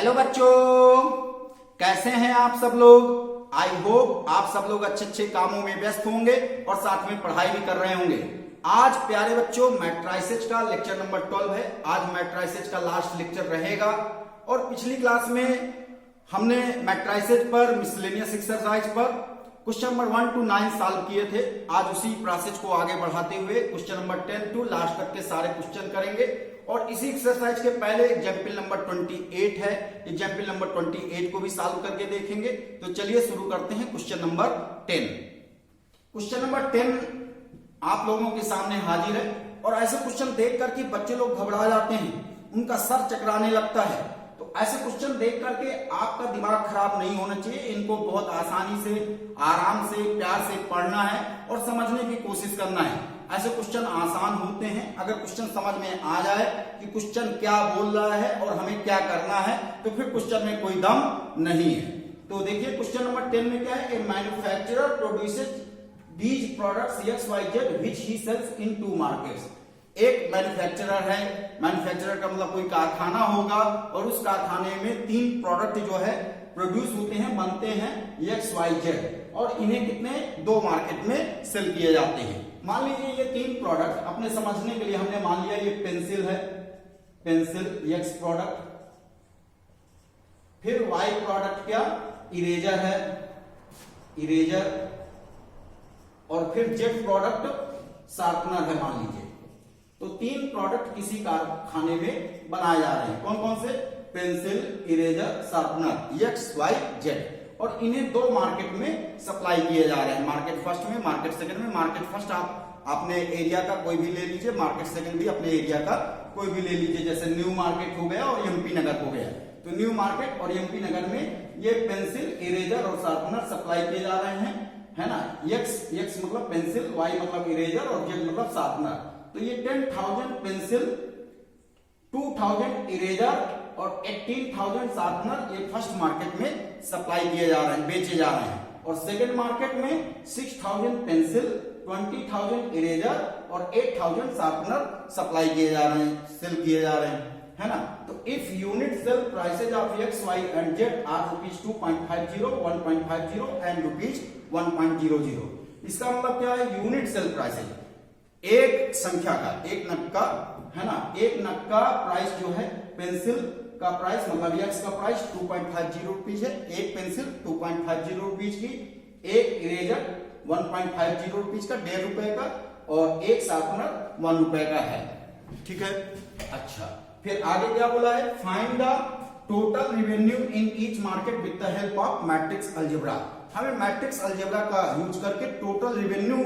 Hello बच्चों, कैसे हैं आप सब लोग। आई होप आप सब लोग अच्छे अच्छे कामों में व्यस्त होंगे और साथ में पढ़ाई भी कर रहे होंगे। आज प्यारे बच्चों मैट्राइसेज का लेक्चर नंबर 12 है। आज मैट्राइसेज का लास्ट लेक्चर रहेगा और पिछली क्लास में हमने मैट्राइसेज पर मिसलेनियस एक्सरसाइज पर क्वेश्चन नंबर 1 to 9 सॉल्व किए थे। आज उसी प्रोसेस को आगे बढ़ाते हुए क्वेश्चन नंबर 10 to लास्ट तक के सारे क्वेश्चन करेंगे और इसी एक्सरसाइज के पहले एग्जाम्पल नंबर 28 है। एग्जाम्पल नंबर 28 को भी सॉल्व करके देखेंगे। तो चलिए शुरू करते हैं क्वेश्चन नंबर 10। क्वेश्चन नंबर 10 आप लोगों के सामने हाजिर है और ऐसे क्वेश्चन देख करके बच्चे लोग घबरा जाते हैं, उनका सर चकराने लगता है। तो ऐसे क्वेश्चन देख करके आपका दिमाग खराब नहीं होना चाहिए। इनको बहुत आसानी से, आराम से, प्यार से पढ़ना है और समझने की कोशिश करना है। ऐसे क्वेश्चन आसान होते हैं। अगर क्वेश्चन समझ में आ जाए कि क्वेश्चन क्या बोल रहा है और हमें क्या करना है तो फिर क्वेश्चन में कोई दम नहीं है। तो देखिए क्वेश्चन नंबर 10 में क्या है, a manufacturer produces these products XYZ which he sells in two markets। एक मैन्युफैक्चरर है, मैन्युफैक्चरर का मतलब कोई कारखाना होगा और उस कारखाने में 3 प्रोडक्ट जो है प्रोड्यूस होते हैं, बनते हैं XYZ और इन्हें कितने 2 मार्केट में सेल किए जाते हैं। मान लीजिए ये 3 प्रोडक्ट अपने समझने के लिए हमने मान लिया ये पेंसिल है, पेंसिल X प्रोडक्ट, फिर Y प्रोडक्ट क्या इरेजर है, इरेजर, और फिर Z प्रोडक्ट शार्पनर है मान लीजिए। तो 3 प्रोडक्ट किसी कारखाने में बनाए जा रहे हैं। कौन कौन से, पेंसिल, इरेजर, शार्पनर XYZ, और इन्हें 2 मार्केट में सप्लाई किए जा रहे हैं। मार्केट फर्स्ट में, मार्केट सेकंड में। मार्केट फर्स्ट आप अपने एरिया का कोई भी ले लीजिए, मार्केट सेकंड भी अपने एरिया का कोई भी ले लीजिए। जैसे न्यू मार्केट हो गया और एमपी नगर हो गया। तो न्यू मार्केट और एमपी नगर में ये पेंसिल, इरेजर और शार्पनर सप्लाई किए जा रहे हैं, है ना। X मतलब पेंसिल, Y मतलब इरेजर और Z मतलब शार्पनर। तो ये 10,000 पेंसिल, 2,000 इरेजर और 18,000 शार्पनर ये फर्स्ट मार्केट में सप्लाई किए जा रहे हैं, बेचे जा रहे हैं। और सेकंड मार्केट में 6,000 पेंसिल, 20,000 इरेजर और 8,000 शार्पनर सप्लाई किए जा रहे हैं, सेल किए जा रहे हैं, है ना। तो if unit cell prices of X, Y and Z are ₹2.50, 1.50 and ₹1.00। इसका मतलब क्या है, यूनिट सेल प्राइसेज एक संख्या का, एक नग का, है ना, एक नग का प्राइस जो है, पेंसिल का प्राइस मतलब X का प्राइस 2.50 रुपीज है, एक पेंसिल 2.50 रुपीज की, एक इरेजर 1.50 रुपीज का, ₹1.5 का, और एक शार्पनर 1 रुपए का है। ठीक है, अच्छा फिर आगे क्या बोला है, find the total revenue in each market with the help of matrix algebra. हमें मैट्रिक्स अलजेब्रा का यूज करके टोटल रेवेन्यू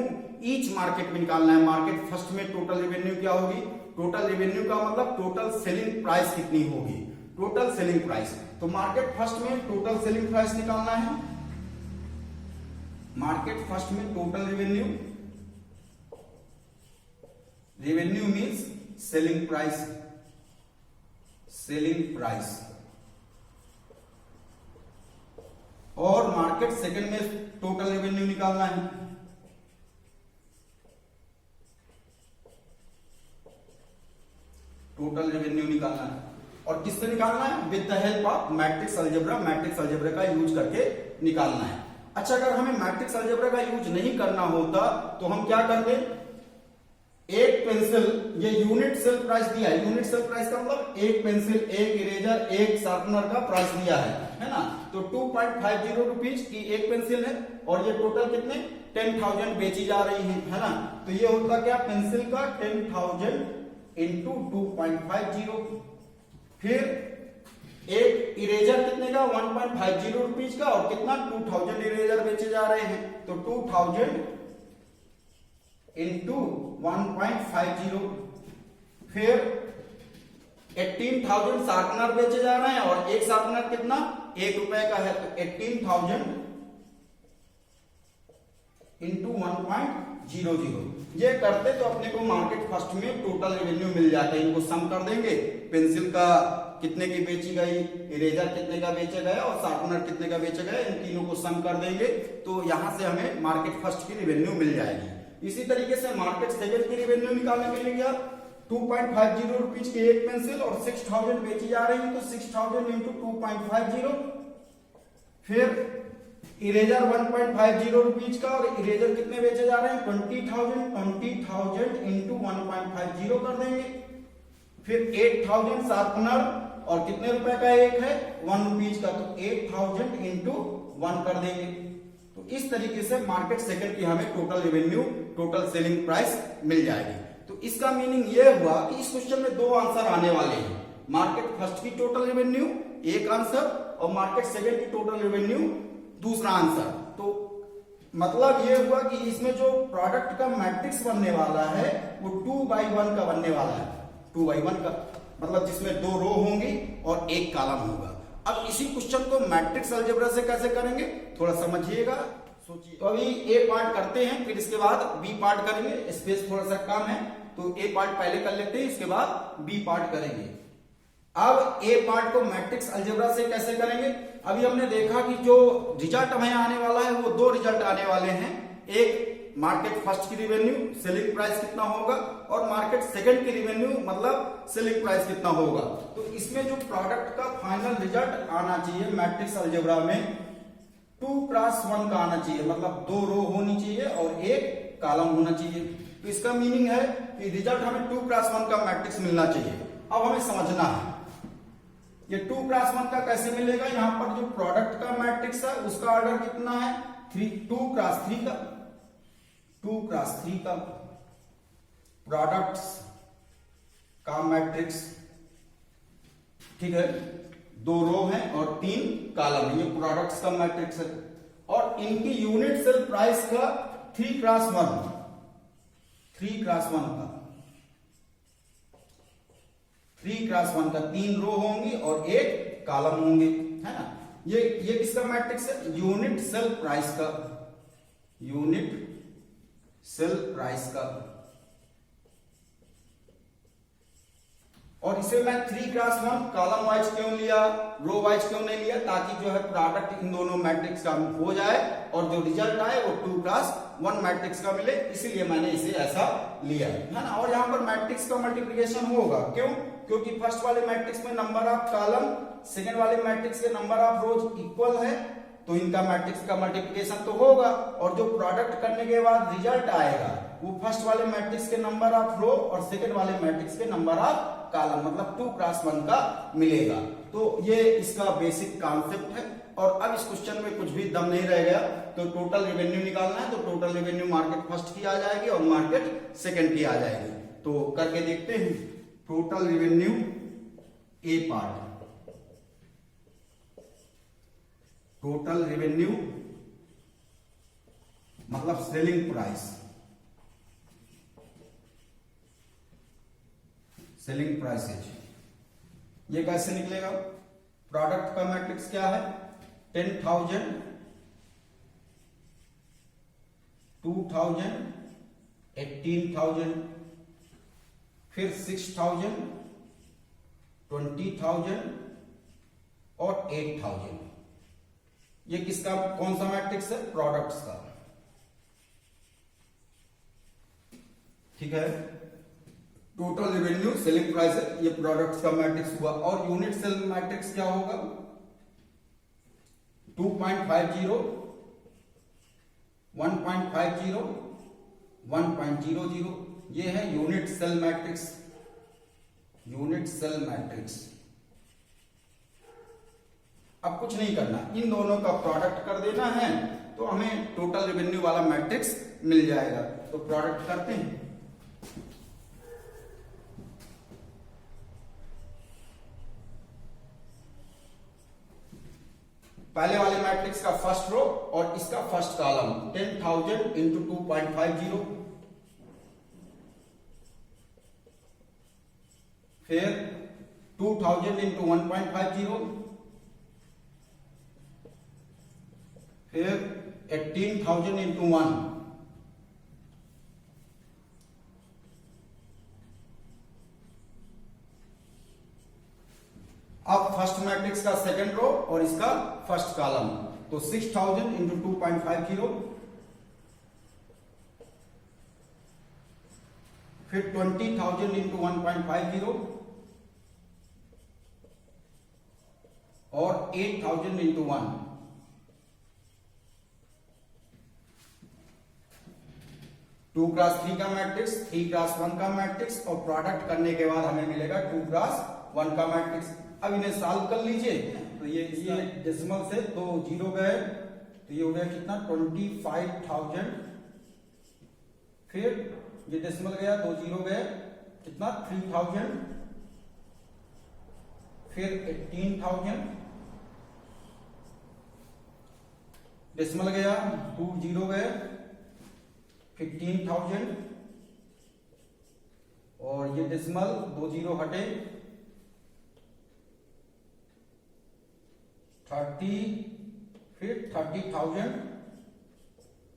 ईच मार्केट में निकालना है। मार्केट फर्स्ट में टोटल रेवेन्यू क्या होगी, टोटल रेवेन्यू का मतलब टोटल सेलिंग प्राइस कितनी होगी, टोटल सेलिंग प्राइस। तो मार्केट फर्स्ट में टोटल सेलिंग प्राइस निकालना है। मार्केट फर्स्ट में total revenue, revenue means selling price, selling price. और मार्केट सेकंड में टोटल रेवेन्यू निकालना है। टोटल रेवेन्यू निकालना है और किससे निकालना है, with the help of matrix algebra. Matrix algebra का यूज करके निकालना है। अच्छा अगर हमें मैट्रिक्स अलजेब्रा का यूज नहीं करना होता तो हम क्या करते, एक पेंसिल, ये यूनिट सेल प्राइस दिया है, यूनिट सेल प्राइस का मतलब एक पेंसिल, एक इरेजर, एक शार्पनर का प्राइस दिया है ना। तो 2.50 रुपीज की एक पेंसिल है और ये टोटल कितने 10,000 बेची जा रही है ना। तो ये होता क्या, पेंसिल का 10,000 इंटू 2.50। फिर एक इरेजर कितने का 1.50 रुपीज का और कितना 2,000 इरेजर बेचे जा रहे हैं। तो 2,000 इंटू 1.50। फिर 18,000 शार्पनर बेचे जा रहे हैं और एक शार्पनर कितना ₹1 का है। तो 18,000 इंटू 1.00। ये करते तो अपने को मार्केट फर्स्ट में टोटल रेवेन्यू मिल जाता है। इनको सम कर देंगे, पेंसिल का कितने की बेची गई, इरेजर कितने का बेचा गया और शार्पनर कितने का बेचा गया, इन तीनों को सम कर देंगे तो यहां से हमें मार्केट फर्स्ट की रेवेन्यू मिल जाएगी। इसी तरीके से मार्केट सेकंड की रेवेन्यू निकालने के लिए क्या, 2.50 रुपीज की एक पेंसिल और 6000 बेची जा रही है, तो 6000 इंटू 2.50। फिर इरेजर 1.50 रुपीज का, और इरेजर कितने बेचे जा रहे हैं 20,000 इंटू 1.50 कर देंगे। फिर 8000 शार्पनर, और कितने रुपए का एक है 1 रुपीज का, तो 8000 इंटू 1 कर देंगे। तो इस तरीके से मार्केट सेकंड की हमें total revenue, total selling price मिल जाएगी। तो इसका मीनिंग यह हुआ कि इस क्वेश्चन में दो आंसर आने वाले हैं, मार्केट फर्स्ट की टोटल रेवेन्यू एक आंसर, और मार्केट सेकंड की टोटल रेवेन्यू दूसरा आंसर। तो मतलब यह हुआ कि इसमें जो प्रोडक्ट का मैट्रिक्स बनने वाला है वो 2/1 का बनने वाला है, 2/1 का मतलब जिसमें 2 रो होंगी और एक कॉलम होगा। अब इसी क्वेश्चन को मैट्रिक्स अलजेब्रा से कैसे करेंगे थोड़ा समझिएगा, सोचिए। तो अभी ए पार्ट करते हैं, फिर इसके बाद बी पार्ट करेंगे, स्पेस थोड़ा सा कम है तो ए पार्ट पहले कर लेते हैं, इसके बाद बी पार्ट करेंगे। अब ए पार्ट को मैट्रिक्स अलजेब्रा से कैसे करेंगे, अभी हमने देखा कि जो रिजल्ट हमें आने वाला है वो दो रिजल्ट आने वाले हैं, एक मार्केट फर्स्ट की रिवेन्यू सेलिंग प्राइस कितना होगा, और मार्केट सेकंड की रिवेन्यू मतलब सेलिंग प्राइस कितना होगा। तो इसमें जो प्रोडक्ट का फाइनल रिजल्ट आना चाहिए मैट्रिक्स अलजेब्रा में 2x1 का आना चाहिए, मतलब 2 रो होनी चाहिए और एक कॉलम होना चाहिए। तो इसका मीनिंग है कि रिजल्ट हमें 2x1 का मैट्रिक्स मिलना चाहिए। अब हमें समझना है ये 2x1 का कैसे मिलेगा। यहां पर जो प्रोडक्ट का मैट्रिक्स है उसका ऑर्डर कितना है 2x3 का, 2x3 का प्रोडक्ट्स का मैट्रिक्स, ठीक है, 2 रो है और 3 कॉलम है, ये प्रोडक्ट्स का मैट्रिक्स है। और इनकी यूनिट सेल प्राइस का 3x1 का 3x1 का 3 रो होंगी और एक कॉलम होंगे, है ना। ये किसका मैट्रिक्स है यूनिट सेल प्राइस का, यूनिट सेल प्राइस का। और इसे मैं 3x1 कॉलम वाइज क्यों लिया, रो वाइज क्यों नहीं लिया, ताकि जो है प्रोडक्ट इन दोनों मैट्रिक्स का हो जाए और जो रिजल्ट आए वो 2x1 मैट्रिक्स का मिले, इसीलिए मैंने इसे ऐसा लिया, है ना। और यहां पर मैट्रिक्स का मल्टीप्लिकेशन होगा, क्यों, क्योंकि फर्स्ट वाले मैट्रिक्स में नंबर ऑफ कॉलम सेकंड वाले मैट्रिक्स के नंबर ऑफ रोज इक्वल है, तो इनका मैट्रिक्स का मल्टीप्लिकेशन तो होगा, और जो प्रोडक्ट करने के बाद रिजल्ट आएगा वो फर्स्ट वाले मैट्रिक्स के नंबर ऑफ रो और सेकंड वाले मैट्रिक्स के नंबर ऑफ कॉलम मतलब 2x1 का मिलेगा। तो ये इसका बेसिक कॉन्सेप्ट है। और अब इस क्वेश्चन में कुछ भी दम नहीं रह गया, तो टोटल रेवेन्यू निकालना है, तो टोटल रेवेन्यू मार्केट फर्स्ट की आ जाएगी और मार्केट सेकंड की आ जाएगी। तो करके देखते हैं टोटल रेवेन्यू ए पार्ट, टोटल रेवेन्यू मतलब सेलिंग प्राइस, सेलिंग प्राइसेज, ये कैसे निकलेगा। प्रोडक्ट का मैट्रिक्स क्या है 10,000, 2,000, 18,000, फिर 6,000, 20,000 और 8,000। ये किसका कौन सा मैट्रिक्स है प्रोडक्ट्स का, ठीक है। टोटल रेवेन्यू सेलिंग प्राइस है, ये प्रोडक्ट्स का मैट्रिक्स हुआ। और यूनिट सेल मैट्रिक्स क्या होगा 2.50, 1.50, 1.00, ये है unit cell matrix, unit cell matrix. अब कुछ नहीं करना, इन दोनों का प्रोडक्ट कर देना है तो हमें टोटल रेवेन्यू वाला मैट्रिक्स मिल जाएगा। तो प्रोडक्ट करते हैं, पहले वाले मैट्रिक्स का फर्स्ट रो और इसका फर्स्ट कॉलम 10,000 इंटू 2.50, फिर 2,000 इंटू 1.50, फिर 18,000 इंटू 1, अब फर्स्ट मैट्रिक्स का सेकंड रो और इसका फर्स्ट कॉलम, तो 6,000 इंटू 2.50, फिर 20,000 इंटू 1.50 और 8,000 इंटू 1। टू क्रॉस 3 का मैट्रिक्स, 3 क्रॉस 1 का मैट्रिक्स और प्रोडक्ट करने के बाद हमें मिलेगा 2 क्रॉस 1 का मैट्रिक्स। अब इन्हें सॉल्व कर लीजिए। तो ये डेसिमल से 2 जीरो गए, तो ये हो गया कितना 25,000। फिर ये डेसिमल गया, 2 जीरो गए, कितना 3,000। फिर 18,000, डेसिमल गया, 2 जीरो गए, 15,000 और ये डेसिमल 2 जीरो हटे, 30, फिर 30,000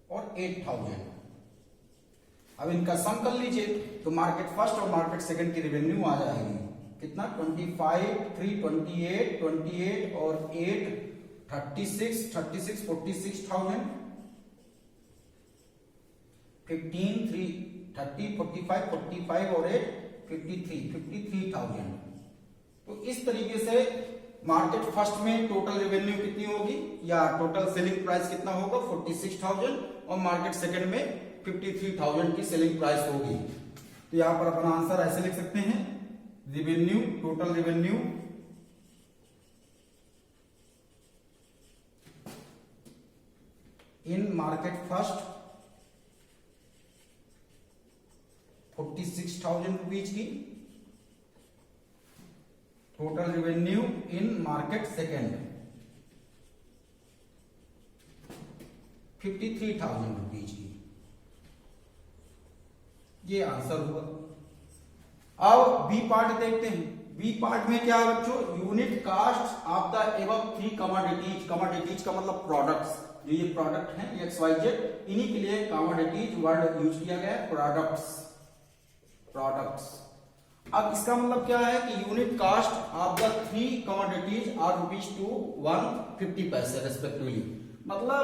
और 8,000। अब इनका सम कर लीजिए तो मार्केट फर्स्ट और मार्केट सेकंड की रेवेन्यू आ जाएगी कितना 25, 3, 28, 28 और 8, 36, 36, 46,000, 15, 3, 30, 45, 45 और 8, 53, 53,000। तो इस तरीके से मार्केट फर्स्ट में टोटल रेवेन्यू कितनी होगी या टोटल सेलिंग प्राइस कितना होगा 46,000 और मार्केट सेकंड में 53,000 की सेलिंग प्राइस होगी। तो यहां पर अपना आंसर ऐसे लिख सकते हैं, revenue, total revenue in market first 46,000 rupees की, total revenue in market second 53,000 rupees की। ये आंसर हुआ। अब बी पार्ट देखते हैं। बी पार्ट में क्या है बच्चों, unit cost of the above 3 commodities. Commodities का मतलब प्रोडक्ट्स, जो ये प्रोडक्ट हैं XYZ, इन्हीं के लिए कमोडिटीज वर्ड यूज किया गया है, प्रोडक्ट्स। अब इसका मतलब क्या है कि unit cost of the 3 commodities are ₹2 150 पैसे रेस्पेक्टिवली। मतलब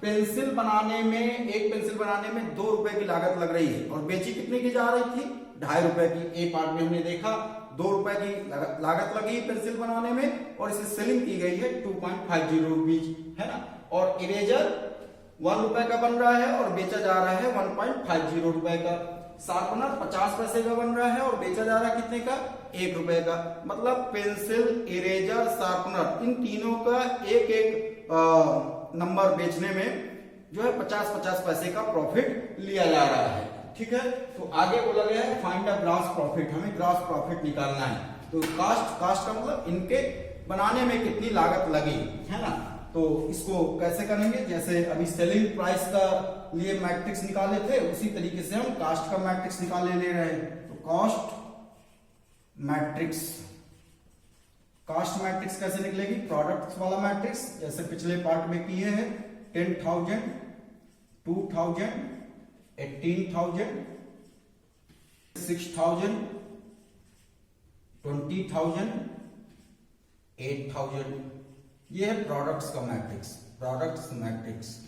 पेंसिल बनाने में, एक पेंसिल बनाने में 2 रुपए की लागत लग रही है और बेची कितने की जा रही थी 2.5 रुपए की। ए पार्ट में हमने देखा 2 रुपए की लागत लगी पेंसिल बनाने में और इसे सेलिंग की गई है 2.50 रुपीज, है ना। और इरेजर 1 रुपए का बन रहा है और बेचा जा रहा है 1.50 रुपए का। शार्पनर 50 पैसे का बन रहा है और बेचा जा रहा है कितने का 1 रुपए का। मतलब पेंसिल, इरेजर, शार्पनर, इन तीनों का एक एक नंबर बेचने में जो है 50-50 पैसे का प्रॉफिट लिया जा रहा है। ठीक है, तो आगे बोला गया है फाइंड द ग्रॉस प्रॉफिट, हमें ग्रॉस प्रॉफिट निकालना है। तो कास्ट का मतलब इनके बनाने में कितनी लागत लगी, है ना। तो इसको कैसे करेंगे, जैसे अभी सेलिंग प्राइस का लिए मैट्रिक्स निकाले थे उसी तरीके से हम कास्ट का मैट्रिक्स निकाले ले रहे हैं। तो कास्ट मैट्रिक्स, कास्ट मैट्रिक्स कैसे निकलेगी, प्रोडक्ट्स वाला मैट्रिक्स जैसे पिछले पार्ट में किए हैं। 10,000, 2,000, 18,000, 6,000, 20,000, 8,000। ये है प्रोडक्ट्स का मैट्रिक्स, प्रोडक्ट्स मैट्रिक्स।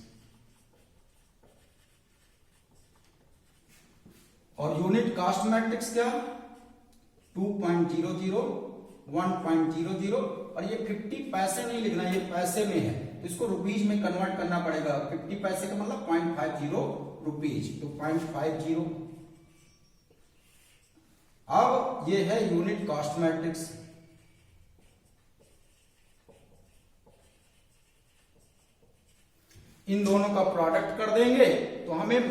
और यूनिट कास्ट मैट्रिक्स क्या 2.00, 1.00 और ये 50 पैसे नहीं लिखना, ये पैसे में है तो इसको रुपीज में कन्वर्ट करना पड़ेगा। 50 पैसे का मतलब 0.50 रुपीज, तो 0.50। अब ये है यूनिट कास्ट मैट्रिक्स। इन दोनों का प्रोडक्ट कर देंगे तो हमें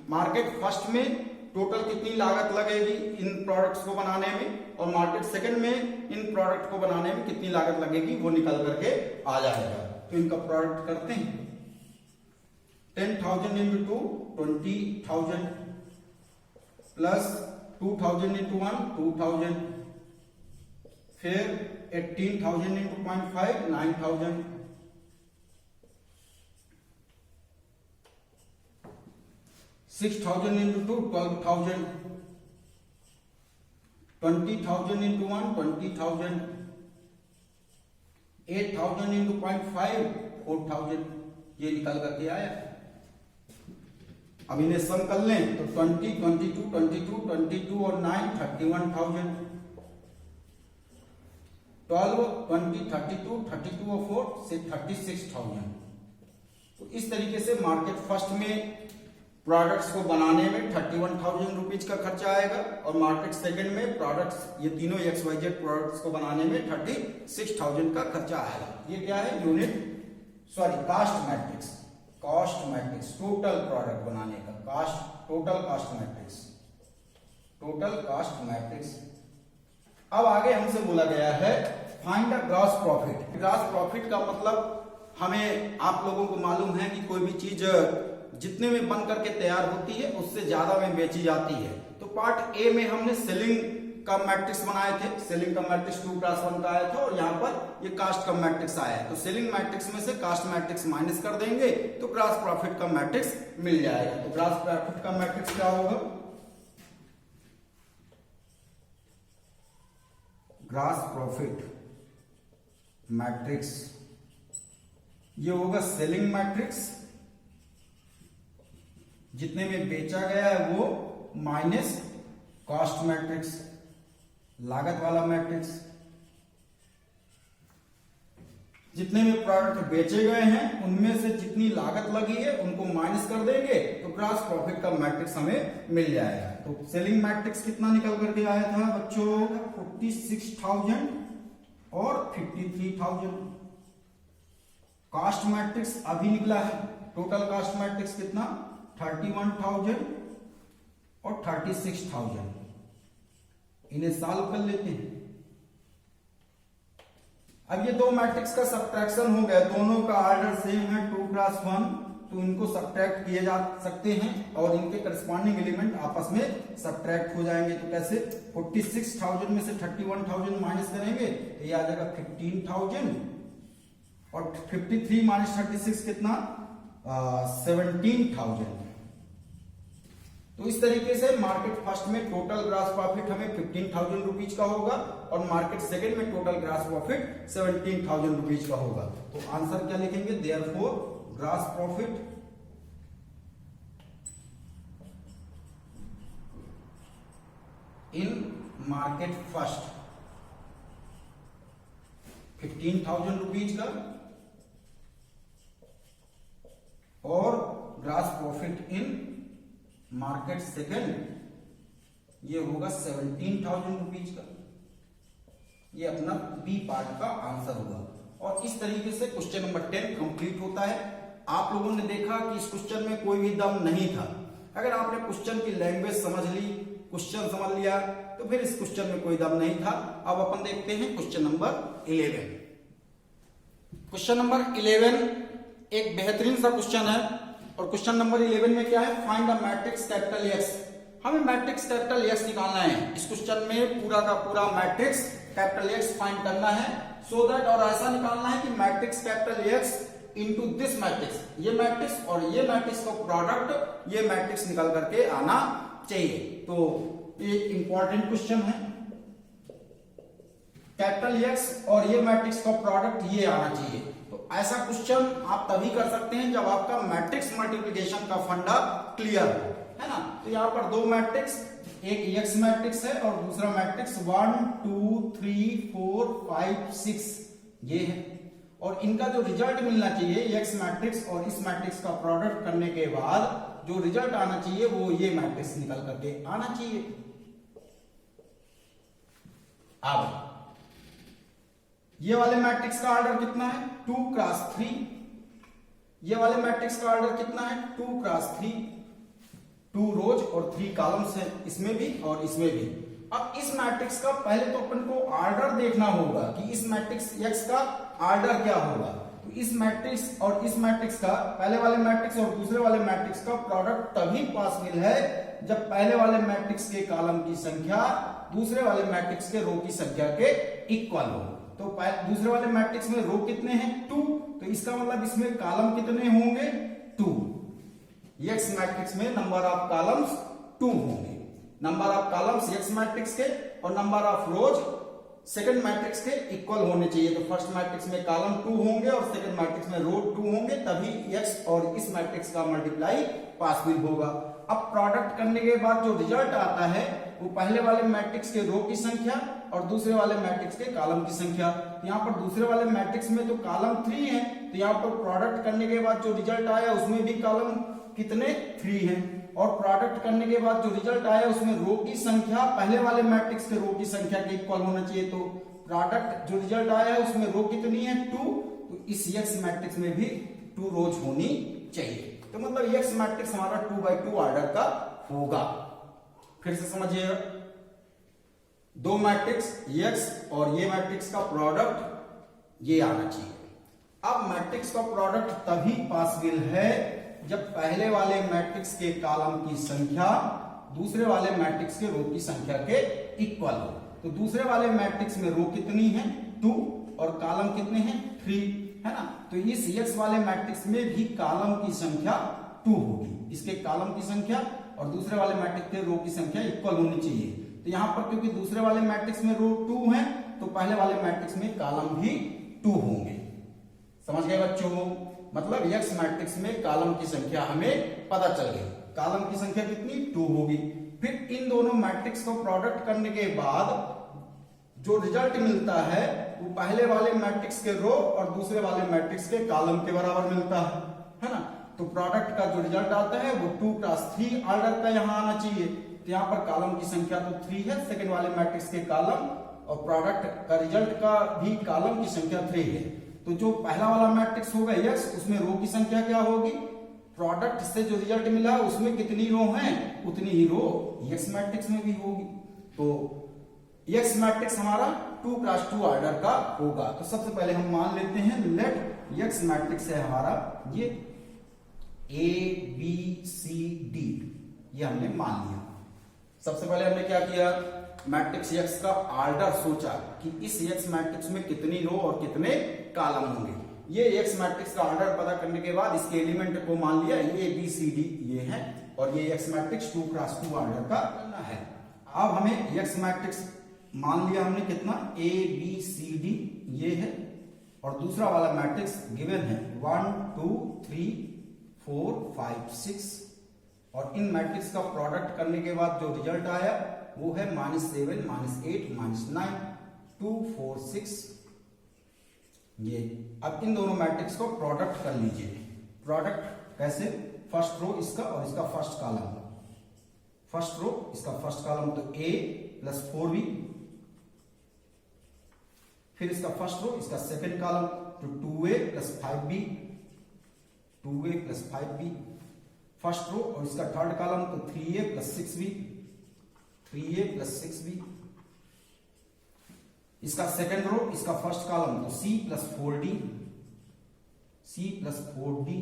मार्केट फर्स्ट में टोटल कितनी लागत लगेगी इन प्रोडक्ट्स को बनाने में और मार्केट सेकंड में इन प्रोडक्ट को बनाने में कितनी लागत लगेगी वो निकल करके आ जाएगा। तो इनका प्रोडक्ट करते हैं। 10,000 इंटू 2 20,000 प्लस 2,000 इंटू 1 2,000, फिर 18,000 इंटू 0.5 9,000, 6,000 into 2 12,000, 20,000 into 1 20,000, 8,000 into 0.5 4,000। ये निकल करके आया। अब इन्हें सम कर लें तो 20, 22, 22, 22 और 9 31,000, 12, 20, 32, 32 और 4 से 36,000। तो इस तरीके से मार्केट फर्स्ट में प्रोडक्ट्स को बनाने में 31,000 रुपीज का खर्चा आएगा और मार्केट सेकंड में प्रोडक्ट्स ये तीनों XYZ प्रोडक्ट्स को बनाने में 36,000 का खर्चा आएगा। ये क्या है? कास्ट मैट्रिक्स, टोटल प्रोडक्ट बनाने का टोटल कास्ट मैट्रिक्स। अब आगे हमसे बोला गया है find the gross profit. Gross profit का मतलब हमें आप लोगों को मालूम है कि कोई भी चीज जितने में बन करके तैयार होती है उससे ज्यादा में बेची जाती है। तो पार्ट ए में हमने सेलिंग का मैट्रिक्स बनाए थे, सेलिंग का मैट्रिक्स 2x1 का आया था और यहाँ पर ये कास्ट का मैट्रिक्स आया है। तो सेलिंग मैट्रिक्स में से कास्ट मैट्रिक्स माइनस कर देंगे तो ग्रॉस प्रॉफिट का मैट्रिक्स मिल जाएगा। तो ग्रॉस प्रॉफिट का मैट्रिक्स क्या होगा? ग्रॉस प्रॉफिट मैट्रिक्स ये होगा सेलिंग मैट्रिक्स, जितने में बेचा गया है वो, माइनस कॉस्ट मैट्रिक्स, लागत वाला मैट्रिक्स। जितने में प्रोडक्ट बेचे गए हैं उनमें से जितनी लागत लगी है उनको माइनस कर देंगे तो ग्रॉस प्रॉफिट का मैट्रिक्स हमें मिल जाएगा। तो सेलिंग मैट्रिक्स कितना निकल करके आया था बच्चों? 46,000 और 53,000। कास्ट मैट्रिक्स अभी निकला है, टोटल कास्ट मैट्रिक्स कितना? 31,000 और 36,000। इन्हें सॉल्व कर लेते हैं। अब ये दो मैट्रिक्स का सब्ट्रैक्शन हो गया, दोनों का ऑर्डर सेम है 2x1, तो इनको सब्ट्रैक्ट किए जा सकते हैं और इनके करस्पॉन्डिंग एलिमेंट आपस में सब्ट्रैक्ट हो जाएंगे। तो कैसे? 46,000 में से 31,000 माइनस करेंगे तो ये आ जाएगा 15,000 और 53 माइनस 36 कितना? 17,000। तो इस तरीके से मार्केट फर्स्ट में टोटल ग्रॉस प्रॉफिट हमें 15,000 रुपीज का होगा और मार्केट सेकंड में टोटल ग्रॉस प्रॉफिट 17,000 रुपीज का होगा। तो आंसर क्या लिखेंगे? Therefore gross profit in market first 15,000 rupees का और gross profit in market second ये होगा 17,000 रुपीज का। ये अपना बी पार्ट का आंसर होगा। और इस तरीके से क्वेश्चन नंबर 10 कंप्लीट होता है। आप लोगों ने देखा कि इस क्वेश्चन में कोई भी दम नहीं था। अगर आपने क्वेश्चन की लैंग्वेज समझ ली, क्वेश्चन समझ लिया, तो फिर इस क्वेश्चन में कोई दम नहीं था। अब अपन देखते हैं क्वेश्चन नंबर 11। क्वेश्चन नंबर 11 एक बेहतरीन सा क्वेश्चन है और क्वेश्चन नंबर 11 में क्या है? Find the matrix capital X। हमें मैट्रिक्स कैपिटल X निकालना है। इस क्वेश्चन में पूरा का पूरा मैट्रिक्स कैपिटल X फाइंड करना है सो दैट, और ऐसा निकालना है कि matrix capital X into this matrix, ये मैट्रिक्स और ये मैट्रिक्स का प्रोडक्ट, ये मैट्रिक्स निकल करके आना चाहिए। तो ये इंपॉर्टेंट क्वेश्चन है। कैपिटल X और ये मैट्रिक्स का प्रोडक्ट ये आना चाहिए। तो ऐसा क्वेश्चन आप तभी कर सकते हैं जब आपका मैट्रिक्स मल्टीप्लिकेशन का फंडा क्लियर हो, है ना। तो यहाँ पर दो मैट्रिक्स, एक X मैट्रिक्स है और दूसरा मैट्रिक्स 1 2 3 4 5 6 ये है, और इनका जो रिजल्ट मिलना चाहिए X मैट्रिक्स और इस मैट्रिक्स का प्रोडक्ट करने के बाद जो रिजल्ट आना चाहिए वो ये मैट्रिक्स निकल करके आना चाहिए। अब ये वाले मैट्रिक्स का ऑर्डर कितना है? 2x3। ये वाले मैट्रिक्स का ऑर्डर कितना है? 2x3, 2 रोज और 3 कॉलम्स है, इसमें भी और इसमें भी। अब इस मैट्रिक्स का पहले तो अपन को ऑर्डर देखना होगा कि इस मैट्रिक्स X का ऑर्डर क्या होगा। तो इस मैट्रिक्स और इस मैट्रिक्स का, पहले वाले मैट्रिक्स और दूसरे वाले मैट्रिक्स का प्रोडक्ट तभी पॉसिबल है जब पहले वाले मैट्रिक्स के कॉलम की संख्या दूसरे वाले मैट्रिक्स के रो की संख्या के इक्वल हो। तो दूसरे वाले मैट्रिक्स में रो कितने हैं? 2, तो इसका मतलब इसमें कॉलम कितने होंगे? 2। X मैट्रिक्स में नंबर ऑफ कॉलम्स 2 होंगे। Number of columns X matrix के और number of rose second matrix के इक्वल होने चाहिए। तो फर्स्ट मैट्रिक्स में कॉलम 2 होंगे और सेकंड मैट्रिक्स में रो 2 होंगे, तभी x और इस मैट्रिक्स का मल्टीप्लाई पॉसिबल होगा। अब प्रोडक्ट करने के बाद जो रिजल्ट आता है वो पहले वाले मैट्रिक्स के रो की संख्या और दूसरे वाले मैट्रिक्स के कॉलम की संख्या। तो यहाँ पर दूसरे वाले मैट्रिक्स में तो कॉलम 3 है, तो यहाँ पर प्रोडक्ट करने के बाद जो रिजल्ट आया उसमें भी कॉलम कितने 3 हैं, और प्रोडक्ट करने के बाद जो रिजल्ट आया उसमें रो की संख्या पहले वाले मैट्रिक्स के रो की संख्या के इक्वल होना चाहिए। तो प्रोडक्ट जो रिजल्ट आया है उसमें रो कितनी है 2, तो इस x मैट्रिक्स में भी 2 रोज होनी चाहिए। तो मतलब x मैट्रिक्स हमारा 2x2 ऑर्डर का होगा। फिर से समझिएगा, दो मैट्रिक्स x और ये मैट्रिक्स का प्रोडक्ट ये आना चाहिए। अब मैट्रिक्स का प्रोडक्ट तभी पॉसिबल है जब पहले वाले मैट्रिक्स के कॉलम की संख्या दूसरे वाले मैट्रिक्स के रो की संख्या के इक्वल हो। तो दूसरे वाले मैट्रिक्स में रो कितनी है 2 और कॉलम कितने हैं 3, है ना। तो इस x वाले मैट्रिक्स में भी कॉलम की संख्या 2 होगी, इसके कॉलम की संख्या और दूसरे वाले मैट्रिक्स के रो की संख्या इक्वल होनी चाहिए। तो यहां पर क्योंकि दूसरे वाले मैट्रिक्स में रो 2 है तो पहले वाले मैट्रिक्स में कॉलम भी 2 होंगे। समझ गए बच्चों, मतलब x मैट्रिक्स में कॉलम की संख्या हमें पता चल गई, कॉलम की संख्या कितनी 2 होगी। फिर इन दोनों मैट्रिक्स को प्रोडक्ट करने के बाद जो रिजल्ट मिलता है वो पहले वाले मैट्रिक्स के रो और दूसरे वाले मैट्रिक्स के कॉलम के बराबर मिलता है ना। तो प्रोडक्ट का जो रिजल्ट आता है वो 2 × 3 ऑर्डर का यहाँ आना चाहिए। तो यहाँ पर कॉलम की संख्या तो 3 है, सेकेंड वाले मैट्रिक्स के कॉलम और प्रोडक्ट का रिजल्ट का भी कॉलम की संख्या 3 है। तो जो पहला वाला मैट्रिक्स होगा x, उसमें रो की संख्या क्या होगी, प्रोडक्ट से जो रिजल्ट मिला उसमें कितनी रो हैं उतनी ही रो x मैट्रिक्स में भी होगी। तो x मैट्रिक्स हमारा 2 × 2 ऑर्डर का होगा। तो सबसे पहले हम मान लेते हैं लेट x मैट्रिक्स है हमारा ये A B C D, ये हमने मान लिया। सबसे पहले हमने क्या किया, मैट्रिक्स x का ऑर्डर सोचा कि इस x मैट्रिक्स में कितनी रो और कितने कॉलम होंगे। ये x मैट्रिक्स का ऑर्डर पता करने के बाद इसके एलिमेंट को मान लिया A B C D ये है, और ये x मैट्रिक्स 2 × 2 ऑर्डर का है। अब हमें x मैट्रिक्स मान लिया हमने कितना A B C D ये है, और दूसरा वाला मैट्रिक्स गिवन है 1 2 3 4 5 6, और इन मैट्रिक्स का प्रोडक्ट करने के बाद जो रिजल्ट आया वो है -7 -8 -9 2 4 6 ये। अब इन दोनों मैट्रिक्स को प्रोडक्ट कर लीजिए। प्रोडक्ट कैसे, फर्स्ट रो इसका और इसका फर्स्ट कॉलम, फर्स्ट रो इसका फर्स्ट कॉलम तो A + 4B, फिर इसका फर्स्ट रो इसका सेकंड कॉलम तो 2A + 5B, 2A + 5B first row, और इसका थर्ड कॉलम तो 3A + 6B, 3A + 6B, इसका सेकंड रो इसका फर्स्ट कॉलम तो C + 4D, C + 4D,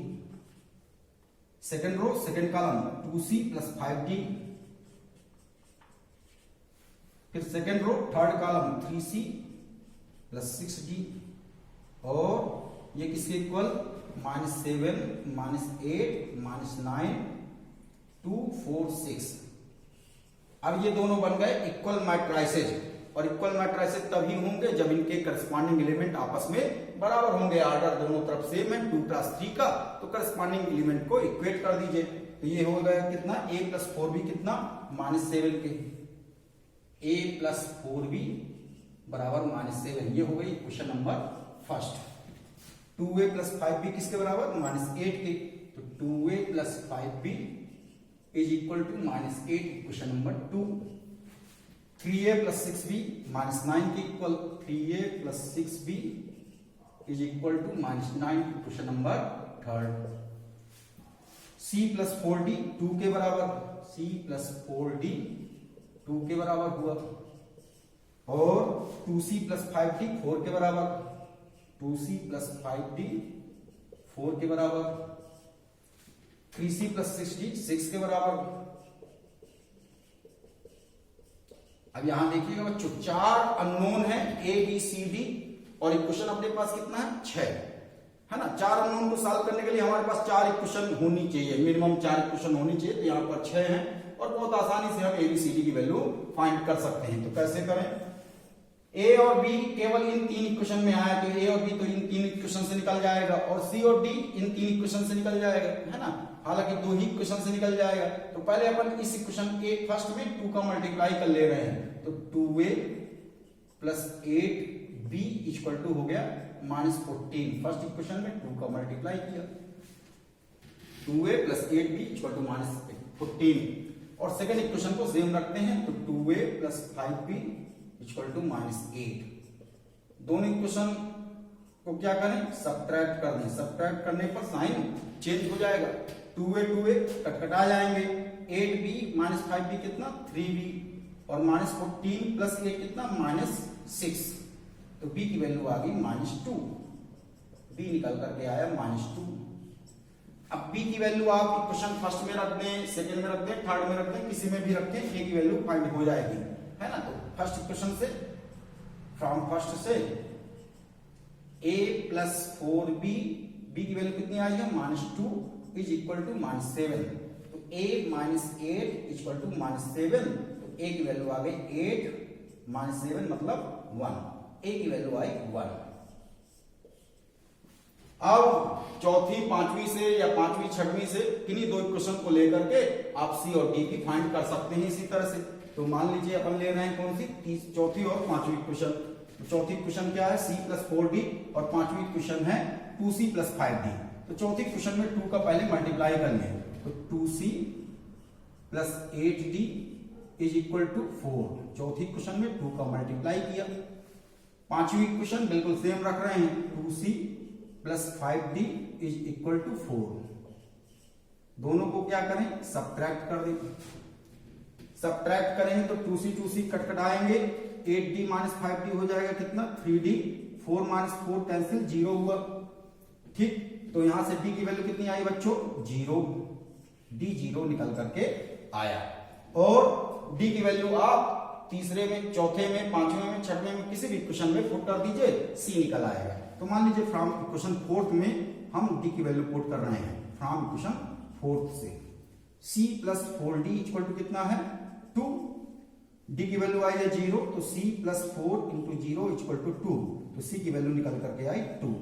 second row second column 2C + 5D, फिर सेकंड रो third column 3C + 6D, और ये किसके इक्वल -7 -8 -9 2 4 6। अब ये दोनों बन गए इक्वल मैट्रिसेज, और इक्वल मैट्रिसेज तभी होंगे जब इनके करस्पॉन्डिंग एलिमेंट आपस में बराबर होंगे। ऑर्डर दोनों तरफ सेम है 2 × 3 का, तो करस्पॉन्डिंग एलिमेंट को इक्वेट कर दीजिए। तो ये हो गया कितना A + 4B कितना -7 के, A + 4B बराबर -7, ये हो गई question number first. 2A + 5B किसके बराबर -8 के, तो 2A + 5B = -8 question number 2। 3A + 6B -9 के equal, 3A + 6B = -9 question number third. C + 4D 2 के बराबर, C + 4D 2 के बराबर हुआ, और 2C + 5D 4 के बराबर, 2C + 5D 4 के बराबर, 3C + 6D 6 के बराबर। अब यहां देखिएगा बच्चों 4 अननोन है A B C D, और इक्वेशन अपने पास कितना है 6 है ना। 4 अननोन को सॉल्व करने के लिए हमारे पास 4 इक्वेशन होनी चाहिए, मिनिमम 4 इक्वेशन होनी चाहिए। तो यहाँ पर 6 है, और बहुत आसानी से हम A B C D की वैल्यू फाइंड कर सकते हैं। तो कैसे करें, ए और बी केवल इन तीन इक्वेशन में आया तो ए और बी तो इन तीन इक्वेशन से निकल जाएगा और सी और डी इन तीन इक्वेशन से निकल जाएगा, है ना। हालांकि दो ही इक्वेशन से निकल जाएगा। तो पहले अपन इस इक्वेशन के फर्स्ट में 2 का मल्टीप्लाई कर ले रहे हैं, तो 2a plus 8b equal to हो गया -14। फर्स्ट इक्वेशन में 2 का मल्टीप्लाई किया, 2a plus 8b equal to -14। और सेकंड इक्वेशन को सेम रखते हैं, तो 2a plus 5b equal to -8। दोनों इक्वेशन को क्या करें, सब्ट्रैक्ट कर दें। सब्ट्रैक्ट करने पर साइन चेंज हो जाएगा, 2a कटकटा जाएंगे, 8b माइनस 5b कितना 3b और -14 प्लस 8 कितना -6। तो b की वैल्यू आ गई -2, b निकल करके आया -2। अब b की वैल्यू आप इक्वेशन फर्स्ट में रख दें, सेकंड में रख दें, थर्ड में रख दें, किसी में भी रखें, a की वैल्यू फाइंड हो जाएगी, है ना। तो फर्स्ट इक्वेशन से फ्रॉम फर्स्ट से a प्लस 4b, b की वैल्यू कितनी आई है -2 इज इक्वल टू -7। तो a माइनस 8 इक्वल टू -7। तो a की वैल्यू आ गई 8 -7 मतलब 1, a की वैल्यू आई 1। अब चौथी पांचवी से या पांचवी छठवीं से किन्हीं दो इक्वेशन को लेकर के आप सी और डी की फाइंड कर सकते हैं इसी तरह से। तो मान लीजिए अपन ले रहे हैं कौन सी, चौथी और पांचवी इक्वेशन। तो चौथी इक्वेशन क्या है, c प्लस 4d और पांचवी इक्वेशन है 2c प्लस 5d। तो चौथी इक्वेशन में 2 का पहले मल्टीप्लाई कर लें, तो 2c plus 8d is equal to 4। चौथी इक्वेशन में 2 का मल्टीप्लाई किया। पांचवी इक्वेशन बिल्कुल सेम रख रहे हैं, 2c plus 5d is equal to 4। दोनों को क्या करें, सब्ट्रैक्ट कर दें। सब्ट्रैक्ट करेंगे तो 2c कटकटाएंगे, 8d माइनस 5d हो जाएगा कितना 3d, 4 माइनस 4 कैंसिल 0 हुआ, ठीक। तो यहां से d की वैल्यू कितनी आई बच्चों 0, d 0 निकल करके आया। और d की वैल्यू आप तीसरे में, चौथे में, पांचवें में, छठवें में किसी भी इक्वेशन में पुट कर दीजिए, c निकल आएगा। तो मान लीजिए फ्रॉम इक्वेशन फोर्थ में हम d की वैल्यू पुट कर रहे हैं, फ्रॉम इक्वेशन फोर्थ से c plus 4d equal to कितना है 2, d की वैल्यू आई है 0, तो c plus 4 into 0 equal to 2। तो c की वैल्यू निकल करके आई 2।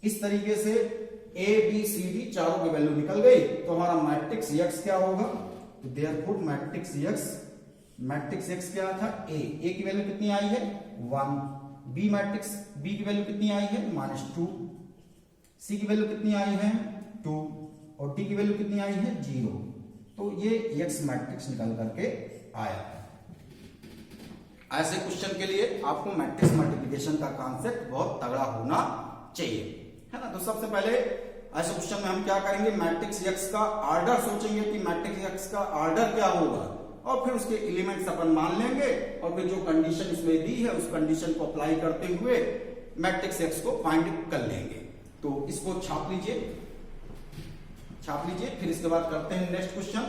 इस तरीके से a b c d चारों की वैल्यू निकल गई। तो हमारा मैट्रिक्स x क्या होगा, तो देयरफॉर मैट्रिक्स x क्या था a की वैल्यू कितनी आई है 1, b मैट्रिक्स b की वैल्यू कितनी आई है -2, c की वैल्यू कितनी आई है 2 और d की वैल्यू कितनी आई है 0। तो ये x मैट्रिक्स निकल करके आया। ऐसे क्वेश्चन के लिए आपको मैट्रिक्स मल्टीप्लिकेशन का कॉन्सेप्ट बहुत तगड़ा होना चाहिए, है ना। तो सबसे पहले ऐसे क्वेश्चन में हम क्या करेंगे, मैट्रिक्स x का ऑर्डर सोचेंगे कि मैट्रिक्स x का ऑर्डर क्या होगा, और फिर उसके एलिमेंट्स अपन मान लेंगे और फिर जो कंडीशन इसमें दी है उस कंडीशन को अप्लाई करते हुए मैट्रिक्स x को फाइंड कर लेंगे। तो इसको छाप लीजिए, फिर इसके बाद करते हैं नेक्स्ट क्वेश्चन।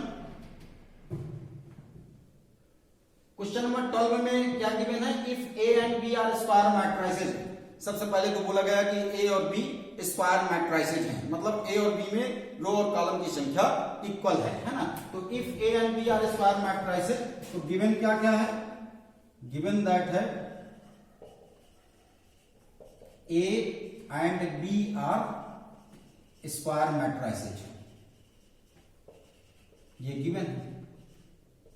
क्वेश्चन नंबर 12 में क्या गिवन है, if a and b are square matrices. सबसे पहले तो बोला गया कि a और b स्क्वायर मैट्रिसेस हैं, मतलब a और b में रो और कॉलम की संख्या इक्वल है ना। तो if a and b are square matrices, तो गिवन क्या क्या है, गिवन दैट है a and b are square matrices, ये गिवन है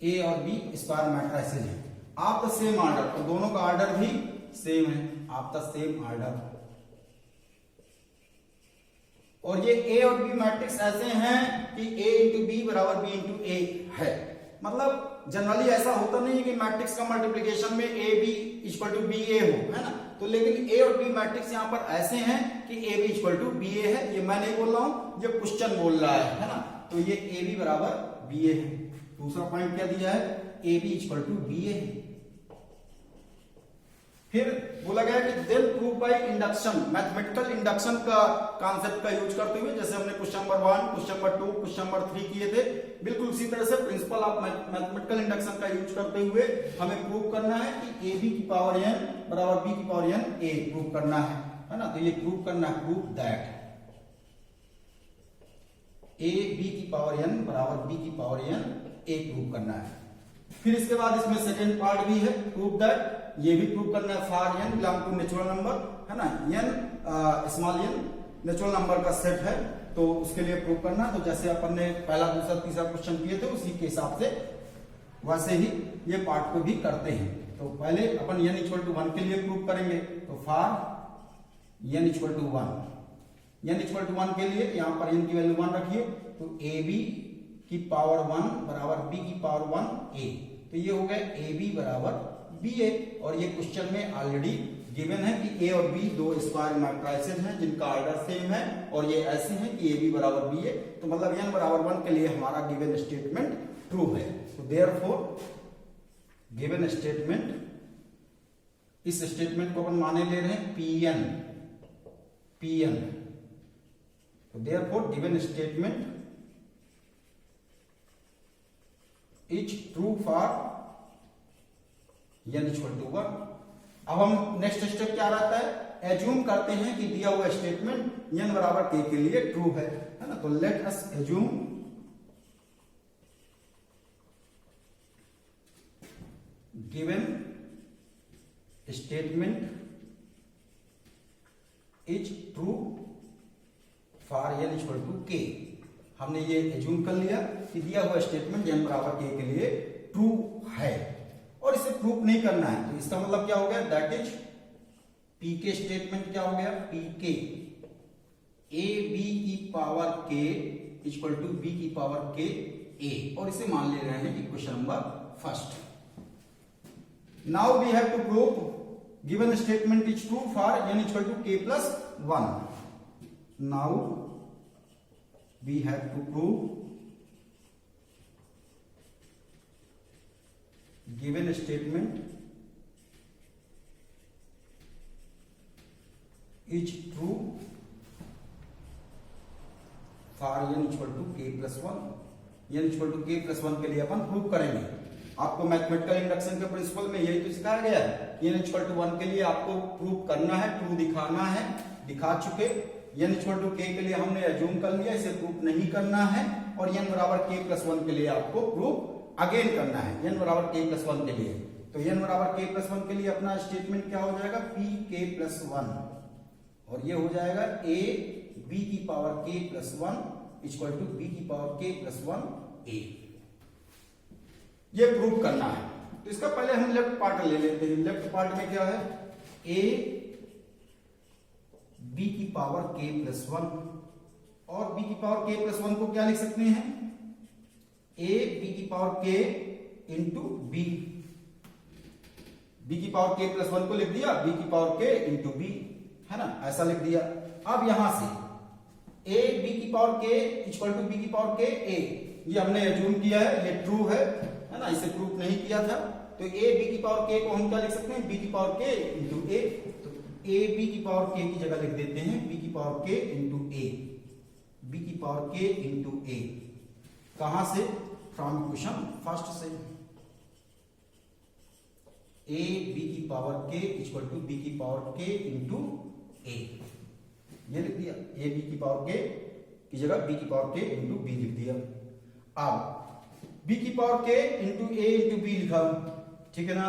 a और b स्क्वायर मैट्रिसेस है। आप द सेम ऑर्डर, तो दोनों का ऑर्डर भी सेम है, आप द सेम ऑर्डर। और ये a और b मैट्रिक्स ऐसे हैं कि a इंटू बी बराबर b इंटू ए है। मतलब जनरली ऐसा होता नहीं है कि मैट्रिक्स का मल्टीप्लिकेशन में a b equal to b a हो, है ना। तो लेकिन a और b मैट्रिक्स यहाँ पर ऐसे हैं कि a b equal to b a है। ये मैं नहीं बोल रहा हूं, ये क्वेश्चन बोल रहा है ना। तो ये a b बराबर b a है। दूसरा पॉइंट क्या दिया है, A B equal to B A. फिर बोला गया कि then prove by induction, mathematical induction का कॉन्सेप्ट का यूज करते हुए, जैसे हमने question number 1, question number 2, question number 3 किए थे, बिल्कुल उसी तरह से प्रिंसिपल ऑफ मैथमेटिकल इंडक्शन का यूज करते हुए हमें प्रूव करना है कि ए बी की पावर n बराबर बी की पावर n a प्रूव करना है ना। तो ये प्रूव करना है, प्रूव दैट ए बी की पावर n बराबर बी की पावर n a प्रूव करना है। फिर इसके बाद इसमें सेकेंड पार्ट भी है, प्रूव दैट ये भी प्रूव करना है for n belong to natural number, है ना, n small n natural number का सेट है, तो उसके लिए प्रूव करना। तो जैसे अपन ने पहला दूसरा तीसरा क्वेश्चन किए थे उसी के हिसाब से वैसे ही ये पार्ट को भी करते हैं। तो पहले अपन n इक्वल टू 1 के लिए प्रूव करेंगे। तो for n equal to 1, n equal to 1 के लिए यहाँ पर n की वैल्यू 1 रखिए, तो ab की पावर 1 बराबर b की पावर 1 a, तो ये हो गया ab बराबर ba। और ये क्वेश्चन में ऑलरेडी गिवन है कि a और b दो स्क्वायर मैट्रिसेस हैं जिनका ऑर्डर सेम है, और ये ऐसे हैं कि ab बराबर ba, तो मतलब n बराबर 1 के लिए हमारा गिवन स्टेटमेंट ट्रू है। तो देयरफॉर गिवन स्टेटमेंट, इस स्टेटमेंट को अपन माने ले रहे हैं Pn, तो therefore given statement is true for n equal to 1। अब हम नेक्स्ट स्टेप क्या रहता है, एज्यूम करते हैं कि दिया हुआ स्टेटमेंट n बराबर k के लिए ट्रू है ना। तो let us assume given statement is true for n equal to k। हमने ये एज्यूम कर लिया कि दिया हुआ स्टेटमेंट n बराबर k के लिए ट्रू है, और इसे प्रूफ नहीं करना है। तो इसका मतलब क्या हो गया, दैट इज pk स्टेटमेंट क्या हो गया, pk ab की power k equal to b की पावर k a, और इसे मान ले रहे हैं कि question number first. Now we have to prove given statement is true for n equal to k plus 1। Now we have to prove given statement is true for n equal to k plus 1। n equal to k plus 1 के लिए अपन prove करेंगे। आपको mathematical induction के principal में यही तो सिखाया गया है कि n इक्वल टू 1 के लिए आपको प्रूव करना है, ट्रू दिखाना है, दिखा चुके। n इक्वल टू k के लिए हमने एज्यूम कर लिया, इसे प्रूव नहीं करना है, और n बराबर k प्लस 1 के लिए आपको प्रूव अगेन करना है, n बराबर k प्लस 1 के लिए। तो n बराबर k प्लस 1 के लिए अपना स्टेटमेंट क्या हो जाएगा, pk प्लस 1, और ये हो जाएगा a b की power k plus 1 equal to b की पावर k प्लस 1 a। ये प्रूव करना है। तो इसका पहले हम लेफ्ट पार्ट ले लेते हैं। लेफ्ट पार्ट में क्या है, a b की पावर k प्लस 1, और b की पावर k प्लस 1 को क्या लिख सकते हैं, a b की power k into b। b की पावर k प्लस 1 को लिख दिया, b की पावर k इंटू b, है ना, ऐसा लिख दिया। अब यहां से a b की power k equal to b की पावर k a, ये हमने एज्यूम किया है, ये ट्रू है ना, इसे प्रूफ नहीं किया था। तो a b की पावर k को हम क्या लिख सकते हैं, b की पावर k इंटू a। तो a b की पावर k की जगह लिख देते हैं b की power k into a, b की पावर k इंटू a। कहां से, फ्रॉम क्वेश्चन फर्स्ट से, a b की power k equal to b की पावर k इंटू a, ये लिख दिया। a b की पावर k की जगह b की पावर k इंटू b लिख दिया। अब b की power k into a into b लिखा, ठीक है ना।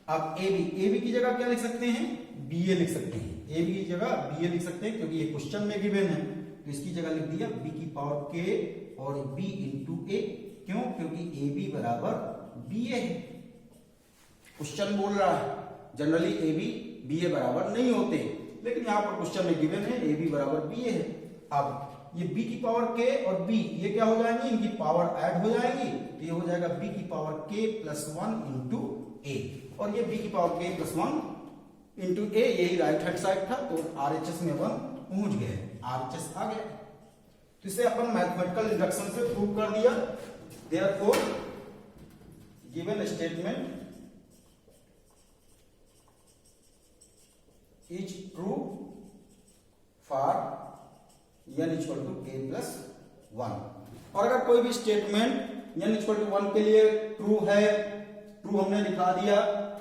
अब a b की जगह क्या लिख सकते हैं, ba लिख सकते हैं, a b की जगह ba लिख सकते हैं, क्योंकि ये क्वेश्चन में गिवन है। तो इसकी जगह लिख दिया b की पावर k और b इंटू a। क्यों, क्योंकि a b बराबर ba है। क्वेश्चन बोल रहा है जनरली a b ba बराबर नहीं होते, लेकिन यहां पर क्वेश्चन में गिवन है a b बराबर ba है। अब ये b की पावर k और b ये क्या हो जाएंगी, इनकी पावर ऐड हो जाएगी, तो ये हो जाएगा b की power k plus 1 into a, और ये b की power k plus 1 into a, यही राइट हैंड साइड था। तो RHS में अपन पहुंच गए, RHS आ गया। तो इसे अपन मैथमेटिकल इंडक्शन से प्रूव कर दिया। Therefore given statement is true for n equal to k plus 1। और अगर कोई भी स्टेटमेंट n इक्वल टू 1 के लिए ट्रू है, ट्रू हमने दिखा दिया,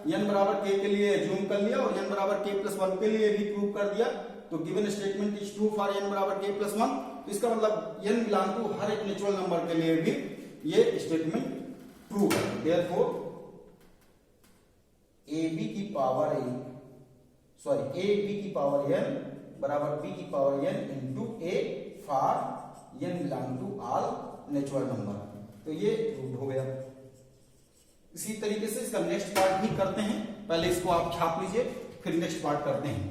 n बराबर k के लिए एज्यूम कर लिया, और n बराबर k प्लस 1 के लिए भी प्रूव कर दिया, तो given statement is true for n बराबर k प्लस 1। तो इसका मतलब n बिलोंग टू हर एक नेचुरल नंबर के लिए भी ये स्टेटमेंट ट्रू है। देयरफॉर ए बी की power A sorry A B की पावर एन बराबर बी की power N into A for N belong to all natural number. तो ये प्रूव हो गया। इसी तरीके से इसका नेक्स्ट पार्ट भी करते हैं, पहले इसको आप छाप लीजिए फिर नेक्स्ट पार्ट करते हैं।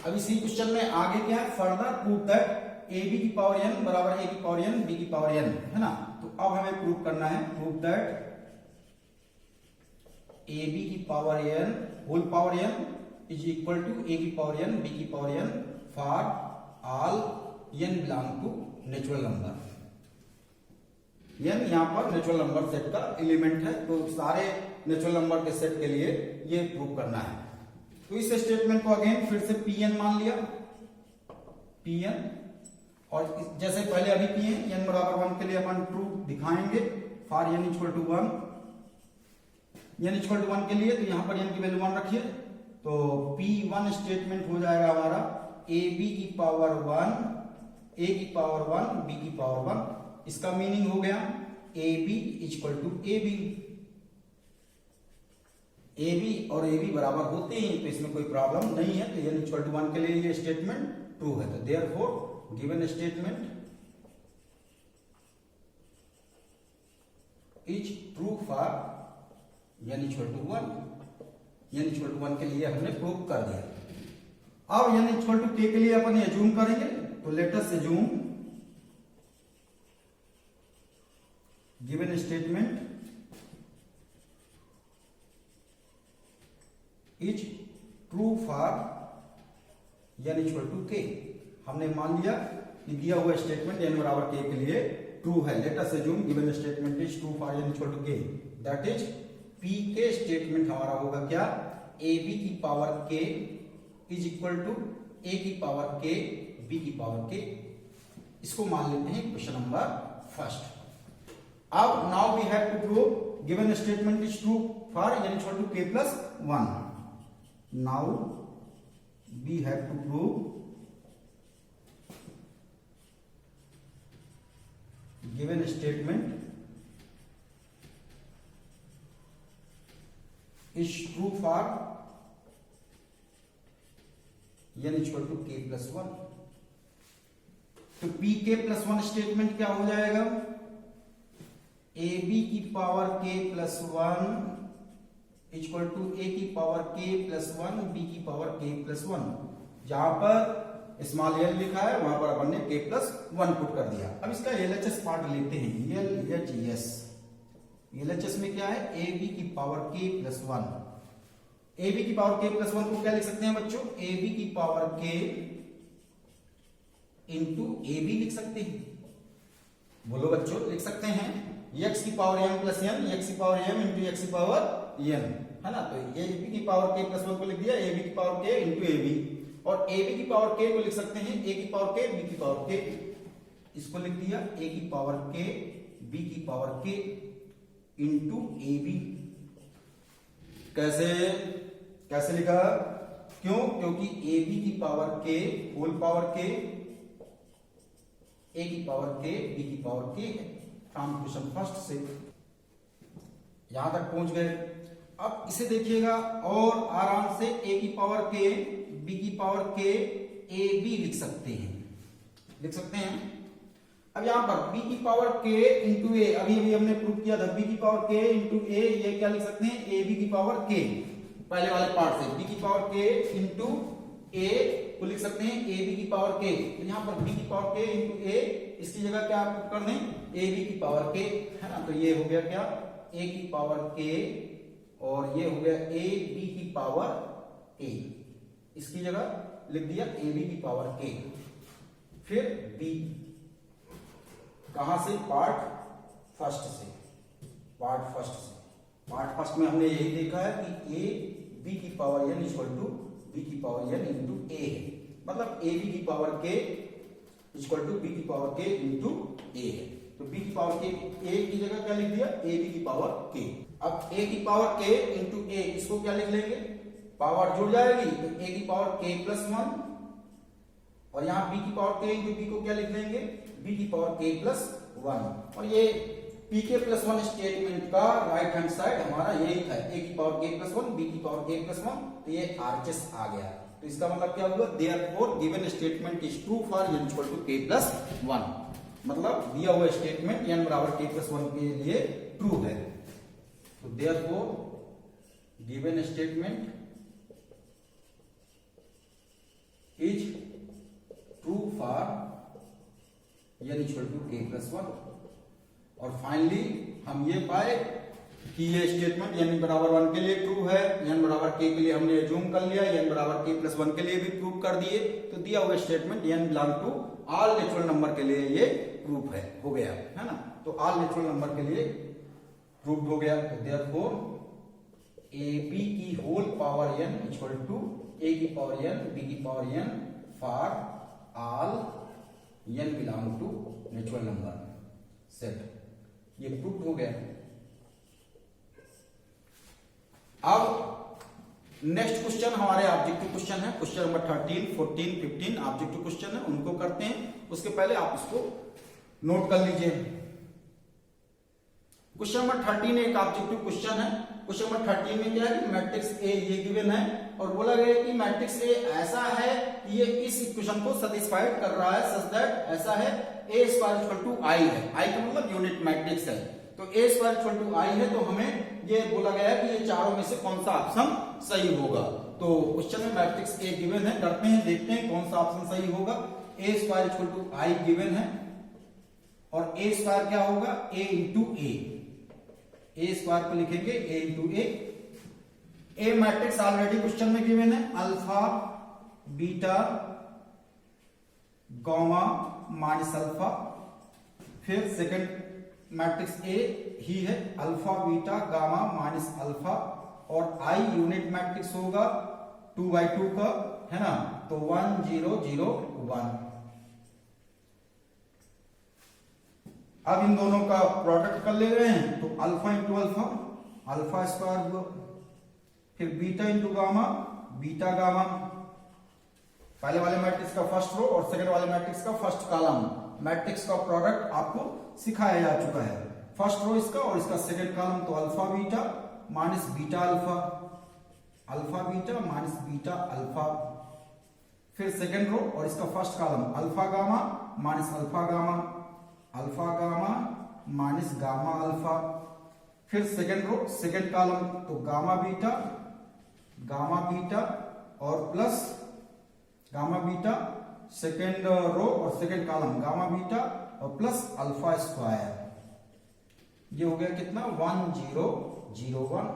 अब इसी क्वेश्चन में आगे क्या है, further prove that A B की पावर एन बराबर ए की पावर एन बी की पावर एन, है ना। तो अब हमें प्रूव करना है, प्रूव दैट ए बी की power n whole power n is equal to A की पावर एन बी की power n for all n belong to natural number. N यहाँ पर नेचुरल नंबर सेट का एलिमेंट है, तो सारे नेचुरल नंबर के सेट के लिए ये प्रूव करना है। तो इस स्टेटमेंट को अगेन फिर से Pn मान लिया, Pn, और जैसे पहले अभी किए n बराबर 1 के लिए अपन ट्रू दिखाएंगे for n equal to 1, n equal to 1 के लिए, तो यहां पर n की वैल्यू 1 रखिए। तो P1 स्टेटमेंट हो जाएगा हमारा ए बी की पावर 1 ए की पावर 1 बी की पावर 1। इसका मीनिंग हो गया A B equal to A B, A B और ए बी बराबर होते हैं तो इसमें कोई प्रॉब्लम नहीं है। तो n इक्वल टू 1 के लिए ये स्टेटमेंट ट्रू है। तो therefore given statement is true for n equal to 1। n equal to 1 के लिए हमने प्रूव कर दिया। अब n इक्वल टू k के लिए अपन एज्यूम करेंगे, तो let us assume given statement is true for n equal to k। हमने मान लिया कि दिया हुआ स्टेटमेंट n बराबर k के लिए ट्रू है। Let us assume given statement is true for n equal to k, that is p के स्टेटमेंट हमारा होगा क्या, a b की power k is equal to a की पावर k b की पावर k। इसको मान लेते हैं क्वेश्चन नंबर फर्स्ट। अब now we have to prove given statement is true for n equal to k plus 1। Now we have to prove given statement is true for n equal to k plus 1। तो pk plus 1 statement क्या हो जाएगा, ab की power k plus 1 equal to A की power k plus 1 B की power k plus 1। जहां पर small l लिखा है वहां पर अपन ने k प्लस 1 पुट कर दिया। अब इसका LHS पार्ट लेते हैं, LHS। LHS में क्या है, ए बी की power k plus 1। A B की पावर k प्लस 1 को क्या लिख सकते हैं बच्चों, ए बी की power k into A B लिख सकते हैं। बोलो बच्चों, लिख सकते हैं x की power m plus n, x की पावर m इंटू x की पावर n, है ना। तो ए बी की पावर k प्लस 1 को लिख दिया, ए बी की power k into A B, और ए बी की पावर k को लिख सकते हैं a की पावर k b की पावर k। इसको लिख दिया a की पावर k b की power k into A B. कैसे कैसे लिखा, क्यों, क्योंकि ए बी की power k whole power k a की पावर k b की पावर k है। फ्रॉम क्वेश्चन फर्स्ट से यहां तक पहुंच गए। अब इसे देखिएगा और आराम से a की पावर k b की पावर k a b लिख सकते हैं। अब यहां पर b की पावर k इंटू a, अभी हमने प्रूव किया था, b की पावर k इंटू a, ये क्या लिख सकते हैं, a b की पावर k। पहले वाले पार्ट से b की पावर k इंटू a को लिख सकते हैं a b की पावर k। तो यहां पर b की पावर k इंटू a, इसकी जगह क्या आप कर दें, a b की पावर k, है ना। तो ये हो गया क्या, a की पावर k, और ये हो गया a b की पावर k। इसकी जगह लिख दिया a b की पावर k। फिर b कहां से, पार्ट फर्स्ट में हमने यही देखा है कि a b की power n equal to b की पावर n इंटू a है, मतलब a b की power k equal to b की पावर k इंटू a है। तो b की पावर k, a की जगह क्या लिख दिया, a b की पावर k। अब a की पावर k इंटू a, इसको क्या लिख लेंगे, पावर जुड़ जाएगी तो a की पावर k प्लस 1, और यहाँ b की पावर k इंटू b को क्या लिख लेंगे, b की पावर k प्लस 1, और ये pk प्लस 1 स्टेटमेंट का राइट हैंड साइड हमारा यही था, a की पावर k प्लस 1 b की पावर k प्लस 1, तो ये RHS आ गया। तो इसका मतलब क्या हुआ, therefore given statement is true for n equal to k plus 1, मतलब दिया हुआ स्टेटमेंट n बराबर k प्लस 1 के लिए ट्रू है। तो therefore given statement is true for n equal to k plus 1। और फाइनली हम ये पाए कि ये स्टेटमेंट n बराबर 1 के लिए ट्रू है, n बराबर k के लिए हमने एज्यूम कर लिया, n बराबर k प्लस 1 के लिए भी प्रूव कर दिए। तो दिया हुआ statement n belong to all natural number के लिए ये प्रूफ है, हो गया है ना। तो ऑल नेचुरल नंबर के लिए प्रूफ हो गया। तो देयरफॉर ab की whole power n equal to a की पावर n b की power n for all n belong to natural number set, ये प्रूफ हो गया। अब नेक्स्ट क्वेश्चन हमारे ऑब्जेक्टिव क्वेश्चन है, क्वेश्चन नंबर 13, 14, 15 ऑब्जेक्टिव क्वेश्चन है, उनको करते हैं। उसके पहले आप इसको नोट कर लीजिए। क्वेश्चन नंबर 13 एक ऑब्जेक्टिव क्वेश्चन है। क्वेश्चन नंबर 13 में क्या है कि मैट्रिक्स ए ये गिवन है और बोला गया कि मैट्रिक्स ए ऐसा है कि ये इस इक्वेशन को सेटिस्फाइड कर रहा है, सच दैट ऐसा है ए स्क्वायर इक्वल टू आई है, आई का मतलब यूनिट मैट्रिक्स है। तो ए स्क्वायर इक्वल टू आई है, तो हमें ये बोला गया है कि ये चारों में से कौन सा ऑप्शन सही होगा। तो क्वेश्चन में मैट्रिक्स ए गिवन है, करते हैं, देखते हैं कौन सा ऑप्शन सही होगा। A square equal to I given है और ए स्क्वायर क्या होगा, ए इंटू ए स्क्वायर को लिखेंगे ए इंटू ए मैट्रिक्स ऑलरेडी क्वेश्चन में गिवन है, alpha beta gamma minus alpha. फिर सेकंड मैट्रिक्स ए ही है, alpha beta gamma minus alpha, और आई यूनिट मैट्रिक्स होगा 2/2 का, है ना। तो 1 0 0 1। अब इन दोनों का प्रोडक्ट कर ले रहे हैं, तो alpha into alpha, alpha square, फिर beta into gamma, beta gamma. पहले वाले मैट्रिक्स का फर्स्ट रो और सेकंड वाले मैट्रिक्स का फर्स्ट कॉलम, मैट्रिक्स का प्रोडक्ट आपको सिखाया जा चुका है। फर्स्ट रो इसका और इसका सेकंड कॉलम, तो alpha beta minus beta alpha, alpha beta minus beta alpha. फिर सेकंड रो और इसका first column, alpha gamma minus alpha gamma, alpha gamma minus gamma alpha. फिर सेकंड रो सेकंड कॉलम, तो gamma beta और plus gamma beta, second row और second column gamma beta और plus alpha square. ये हो गया कितना 1 0 0 1।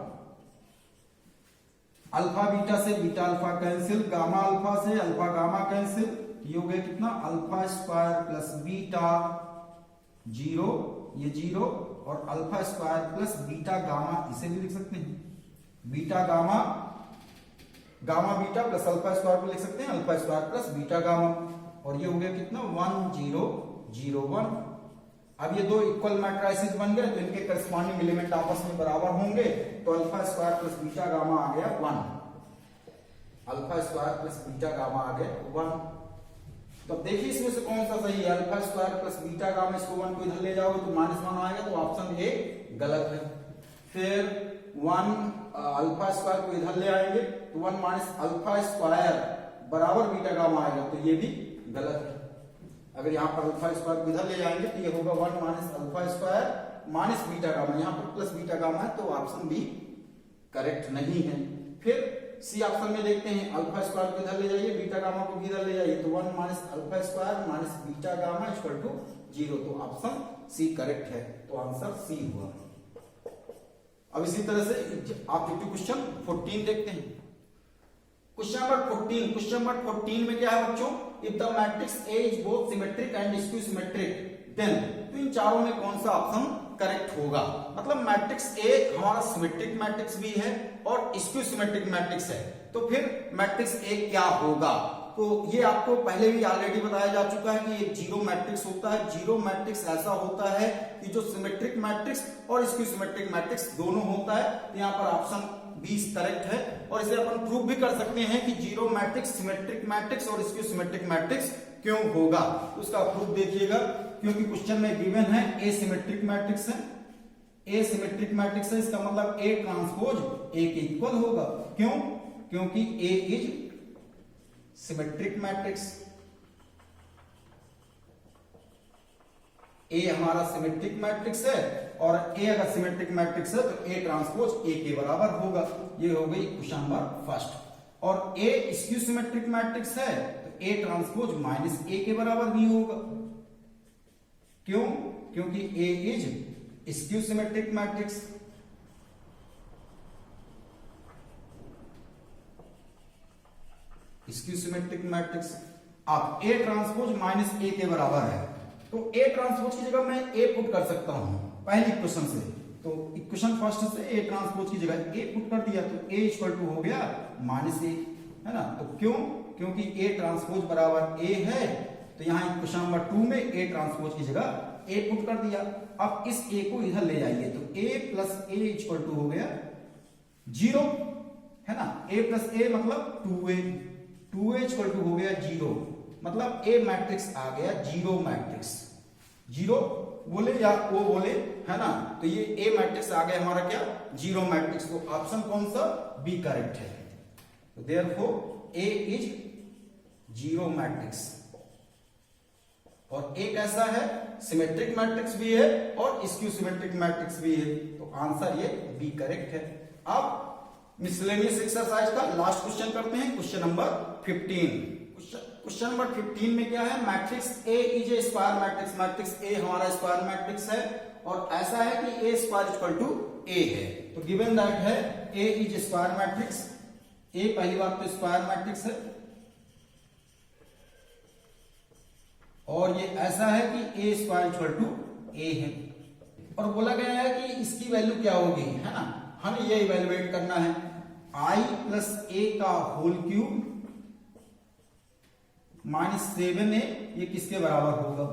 अल्फा बीटा से beta alpha cancel, gamma alpha से अल्फा गामा कैंसिल, ये हो गया कितना अल्फा स्क्वायर प्लस बीटा 0, ये 0, और alpha square plus beta gamma, इसे भी लिख सकते हैं beta gamma, gamma beta plus alpha square को लिख सकते हैं alpha square plus beta gamma, और ये हो गया कितना 1 0 0 1। अब ये दो इक्वल मैट्रिसेस बन गए, तो इनके करस्पॉन्डिंग एलिमेंट आपस में बराबर होंगे, तो alpha square plus beta gamma आ गया 1, alpha square plus beta gamma आ गया 1। तो देखिए इसमें से कौन सा सही है, alpha square plus beta gamma, इसको 1 को इधर ले जाओगे तो -1 आएगा, तो ऑप्शन ए गलत है। फिर 1 अल्फा स्क्वायर को इधर ले आएंगे तो 1 माइनस अल्फा स्क्वायर बराबर बीटा गामा आएगा, तो ये भी गलत है। अगर यहाँ पर अल्फा स्क्वायर को इधर ले जाएंगे तो ये होगा 1 minus alpha square minus beta gamma, यहाँ पर प्लस बीटा गामा है, तो ऑप्शन बी करेक्ट नहीं है। फिर सी ऑप्शन में देखते हैं, अल्फा स्क्वायर को इधर ले जाइए, बीटा गामा को भी इधर ले जाइए, तो 1 minus alpha square minus beta gamma equal to 0, तो ऑप्शन सी करेक्ट है, तो आंसर सी हुआ। अब इसी तरह से ऑब्जेक्टिव क्वेश्चन 14 देखते हैं। क्वेश्चन नंबर 14 में क्या है बच्चों, if the matrix A is both symmetric and skew symmetric then, तो इन चारों में कौन सा ऑप्शन करेक्ट होगा। मतलब मैट्रिक्स ए हमारा सिमेट्रिक मैट्रिक्स भी है और स्क्यू सिमेट्रिक मैट्रिक्स है, तो फिर मैट्रिक्स ए क्या होगा। तो ये आपको पहले भी ऑलरेडी बताया जा चुका है कि ये जीरो मैट्रिक्स होता है। जीरो मैट्रिक्स ऐसा होता है कि जो सिमेट्रिक मैट्रिक्स और स्क्यू सिमेट्रिक मैट्रिक्स दोनों होता है, तो यहाँ पर ऑप्शन 20 करेक्ट है। और इसे अपन प्रूव भी कर सकते हैं कि जीरो मैट्रिक्स सिमेट्रिक मैट्रिक्स और स्क्यू सिमेट्रिक मैट्रिक्स क्यों होगा, उसका प्रूफ देखिएगा। क्योंकि क्वेश्चन में गिवन है ए सिमेट्रिक मैट्रिक्स है, ए सिमेट्रिक मैट्रिक्स है, इसका मतलब ए ट्रांसपोज ए के इक्वल होगा। क्यों? क्योंकि ए इज सिमेट्रिक मैट्रिक्स, ए हमारा सिमेट्रिक मैट्रिक्स है, और ए अगर सिमेट्रिक मैट्रिक्स है तो ए ट्रांसपोज ए के बराबर होगा। ये हो गई क्वेश्चन नंबर फर्स्ट। और ए स्क्यू सिमेट्रिक मैट्रिक्स है तो ए ट्रांसपोज माइनस ए के बराबर भी होगा। क्यों? क्योंकि A is skew symmetric matrix. Skew symmetric matrix. अब ए ट्रांसपोज माइनस ए के बराबर है, तो ए ट्रांसपोज की जगह मैं ए पुट कर सकता हूं पहली इक्वेशन से। तो इक्वेशन फर्स्ट से ए ट्रांसपोज की जगह ए पुट कर दिया, तो ए इक्वल टू हो गया माइनस ए, है ना। तो क्यों? क्योंकि ए ट्रांसपोज बराबर ए है, तो यहां इक्वेशन नंबर 2 में ए ट्रांसपोज की जगह ए पुट कर दिया। अब इस ए को इधर ले जाइए, तो ए प्लस ए इक्वल टू हो गया 0, है ना। ए प्लस ए मतलब 2a, 2a इक्वल टू हो गया 0, मतलब ए मैट्रिक्स आ गया जीरो मैट्रिक्स। जीरो बोले या ओ बोले, है ना। तो ये ए मैट्रिक्स आ गया हमारा क्या? Zero matrix. तो ऑप्शन कौन सा? बी करेक्ट है। तो therefore A is zero matrix. और ए कैसा है? सिमेट्रिक मैट्रिक्स भी है और स्क्यू सिमेट्रिक मैट्रिक्स भी है। तो आंसर ये बी करेक्ट है। अब मिसलेनियस एक्सरसाइज का लास्ट क्वेश्चन करते हैं, क्वेश्चन नंबर 15। क्वेश्चन नंबर 15 में क्या है? Matrix A is a square matrix. Matrix A हमारा स्क्वायर मैट्रिक्स है और ऐसा है कि ए स्क्वायर इक्वल टू ए है। तो गिवन दैट है ए इज स्क्वायर मैट्रिक्स। ए पहली बात तो स्क्वायर मैट्रिक्स है, और ये ऐसा है कि ए स्क्वायर इक्वल टू ए है, और बोला गया है कि इसकी वैल्यू क्या होगी, है ना। हमें ये इवेलुएट करना है। आई प्लस ए का होल क्यूब माइनस 7a, ये किसके बराबर होगा?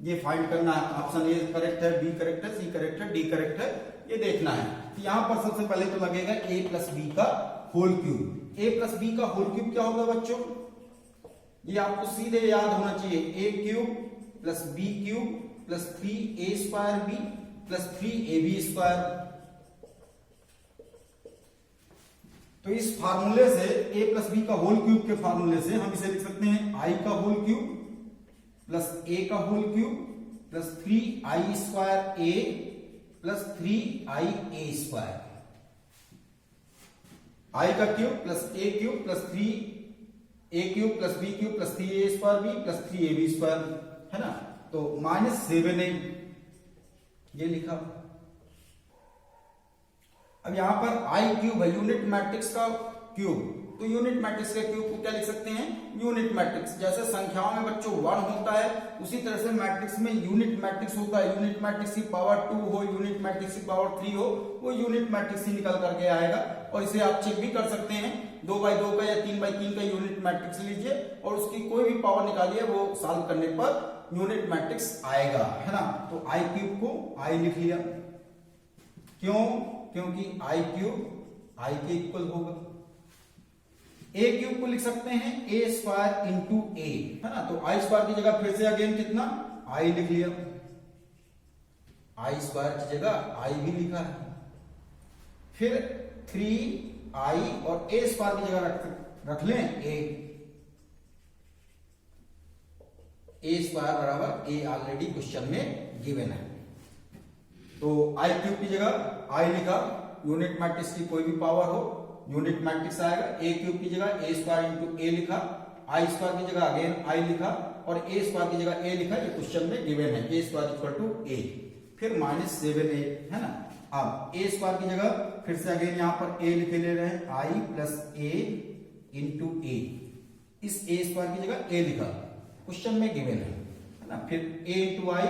ये फाइंड करना है। ऑप्शन ए करेक्ट है, बी करेक्ट है, सी करेक्ट है, डी करेक्ट है, ये देखना है। तो यहां पर सबसे पहले तो लगेगा ए प्लस बी का whole cube. A plus B का होल क्यूब क्या होगा बच्चों? ये आपको सीधे याद होना चाहिए, A cube plus B cube plus 3a square B plus 3ab square. तो इस फार्मूले से a प्लस बी का होल क्यूब के फार्मूले से हम इसे लिख सकते हैं i का होल क्यूब प्लस a का whole cube plus 3i square a plus 3ia square. i का cube plus a cube plus 3a cube plus b cube plus 3a square b plus 3ab square, है ना। तो minus 7a ये लिखा। अब यहां पर आई क्यूब है, यूनिट मैट्रिक्स का क्यूब। तो यूनिट मैट्रिक्स के क्यूब को क्या लिख सकते हैं? Unit matrix. जैसे संख्याओं में बच्चों 1 होता है, उसी तरह से मैट्रिक्स में यूनिट मैट्रिक्स होता है। यूनिट मैट्रिक्स की पावर 2 हो, यूनिट मैट्रिक्स की पावर 3 हो, वो यूनिट मैट्रिक्स ही निकल करके आएगा। और इसे आप चेक भी कर सकते हैं, 2x2 का या 3x3 का यूनिट मैट्रिक्स लीजिए और उसकी कोई भी पावर निकालिए, वो सॉल्व करने पर यूनिट मैट्रिक्स आएगा, है ना। तो आई क्यूब को आई लिख लिया। क्यों? क्योंकि आई क्यूब आई के इक्वल होगा। ए क्यूब को लिख सकते हैं ए स्क्वायर इंटू ए, है ना। तो आई स्क्वायर की जगह फिर से अगेन कितना? आई लिख लिया। आई स्क्वायर की जगह आई भी लिखा है। फिर 3i और ए स्क्वायर की जगह रख लें ए। ए स्क्वायर बराबर ए ऑलरेडी क्वेश्चन में गिवन है। तो आई क्यूब की जगह आई लिखा, यूनिट मैट्रिक्स की कोई भी पावर हो यूनिट मैट्रिक्स आएगा। ए क्यूब की जगह ए स्क्वायर इंटू ए लिखा, आई स्क्वायर की जगह अगेन आई लिखा और ए स्क्वायर की जगह ए लिखा। ये क्वेश्चन में गिवन है, ए स्क्वायर इक्वल टू ए। फिर माइनस 7a, है ना। अब ए स्क्वायर की जगह फिर से अगेन यहां पर ए लिखे ले रहे हैं, आई प्लस ए इंटू ए। इस ए स्क्वायर की जगह ए लिखा, क्वेश्चन में गिवन है ना। फिर a इंटू आई,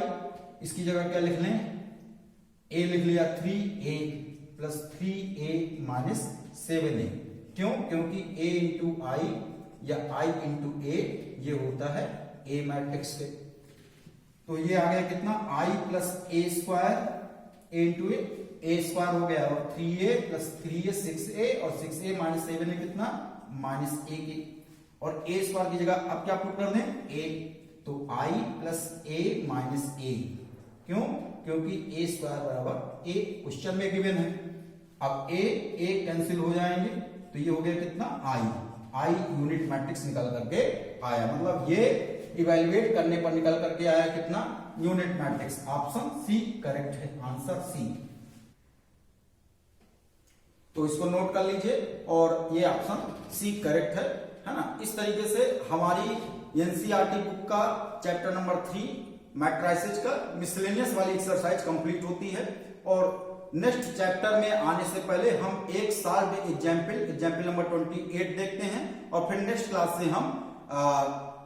इसकी जगह क्या लिख लें? a लिख लिया 3a plus 3a minus 7a। क्यों? क्योंकि a इंटू आई या i इंटू a ये होता है a मैट्रिक्स से। तो ये आ गया कितना? i plus a square a into a square हो गया, और 3a प्लस 3a 6a और 6a माइनस 7a कितना? माइनस a की। और a स्क्वायर की जगह अब क्या पुट कर दें? a। तो i plus a minus a, क्यों? क्योंकि ए स्क्वायर बराबर ए क्वेश्चन में गिवन है। अब ए कैंसिल हो जाएंगे तो ये हो गया कितना, आई यूनिट मैट्रिक्स निकल करके आया, मतलब ये इवेल्युएट करने पर निकल करके आया कितना, unit matrix. Option C correct है, आंसर सी। तो इसको नोट कर लीजिए और ये ऑप्शन सी करेक्ट है ना। इस तरीके से हमारी एनसीईआरटी बुक का चैप्टर नंबर 3 मैट्रिसेस का मिसलेनियस वाली एक्सरसाइज कंप्लीट होती है। और नेक्स्ट चैप्टर में आने से पहले हम एक सॉल्व एग्जाम्पल नंबर 28 देखते हैं और फिर नेक्स्ट क्लास से हम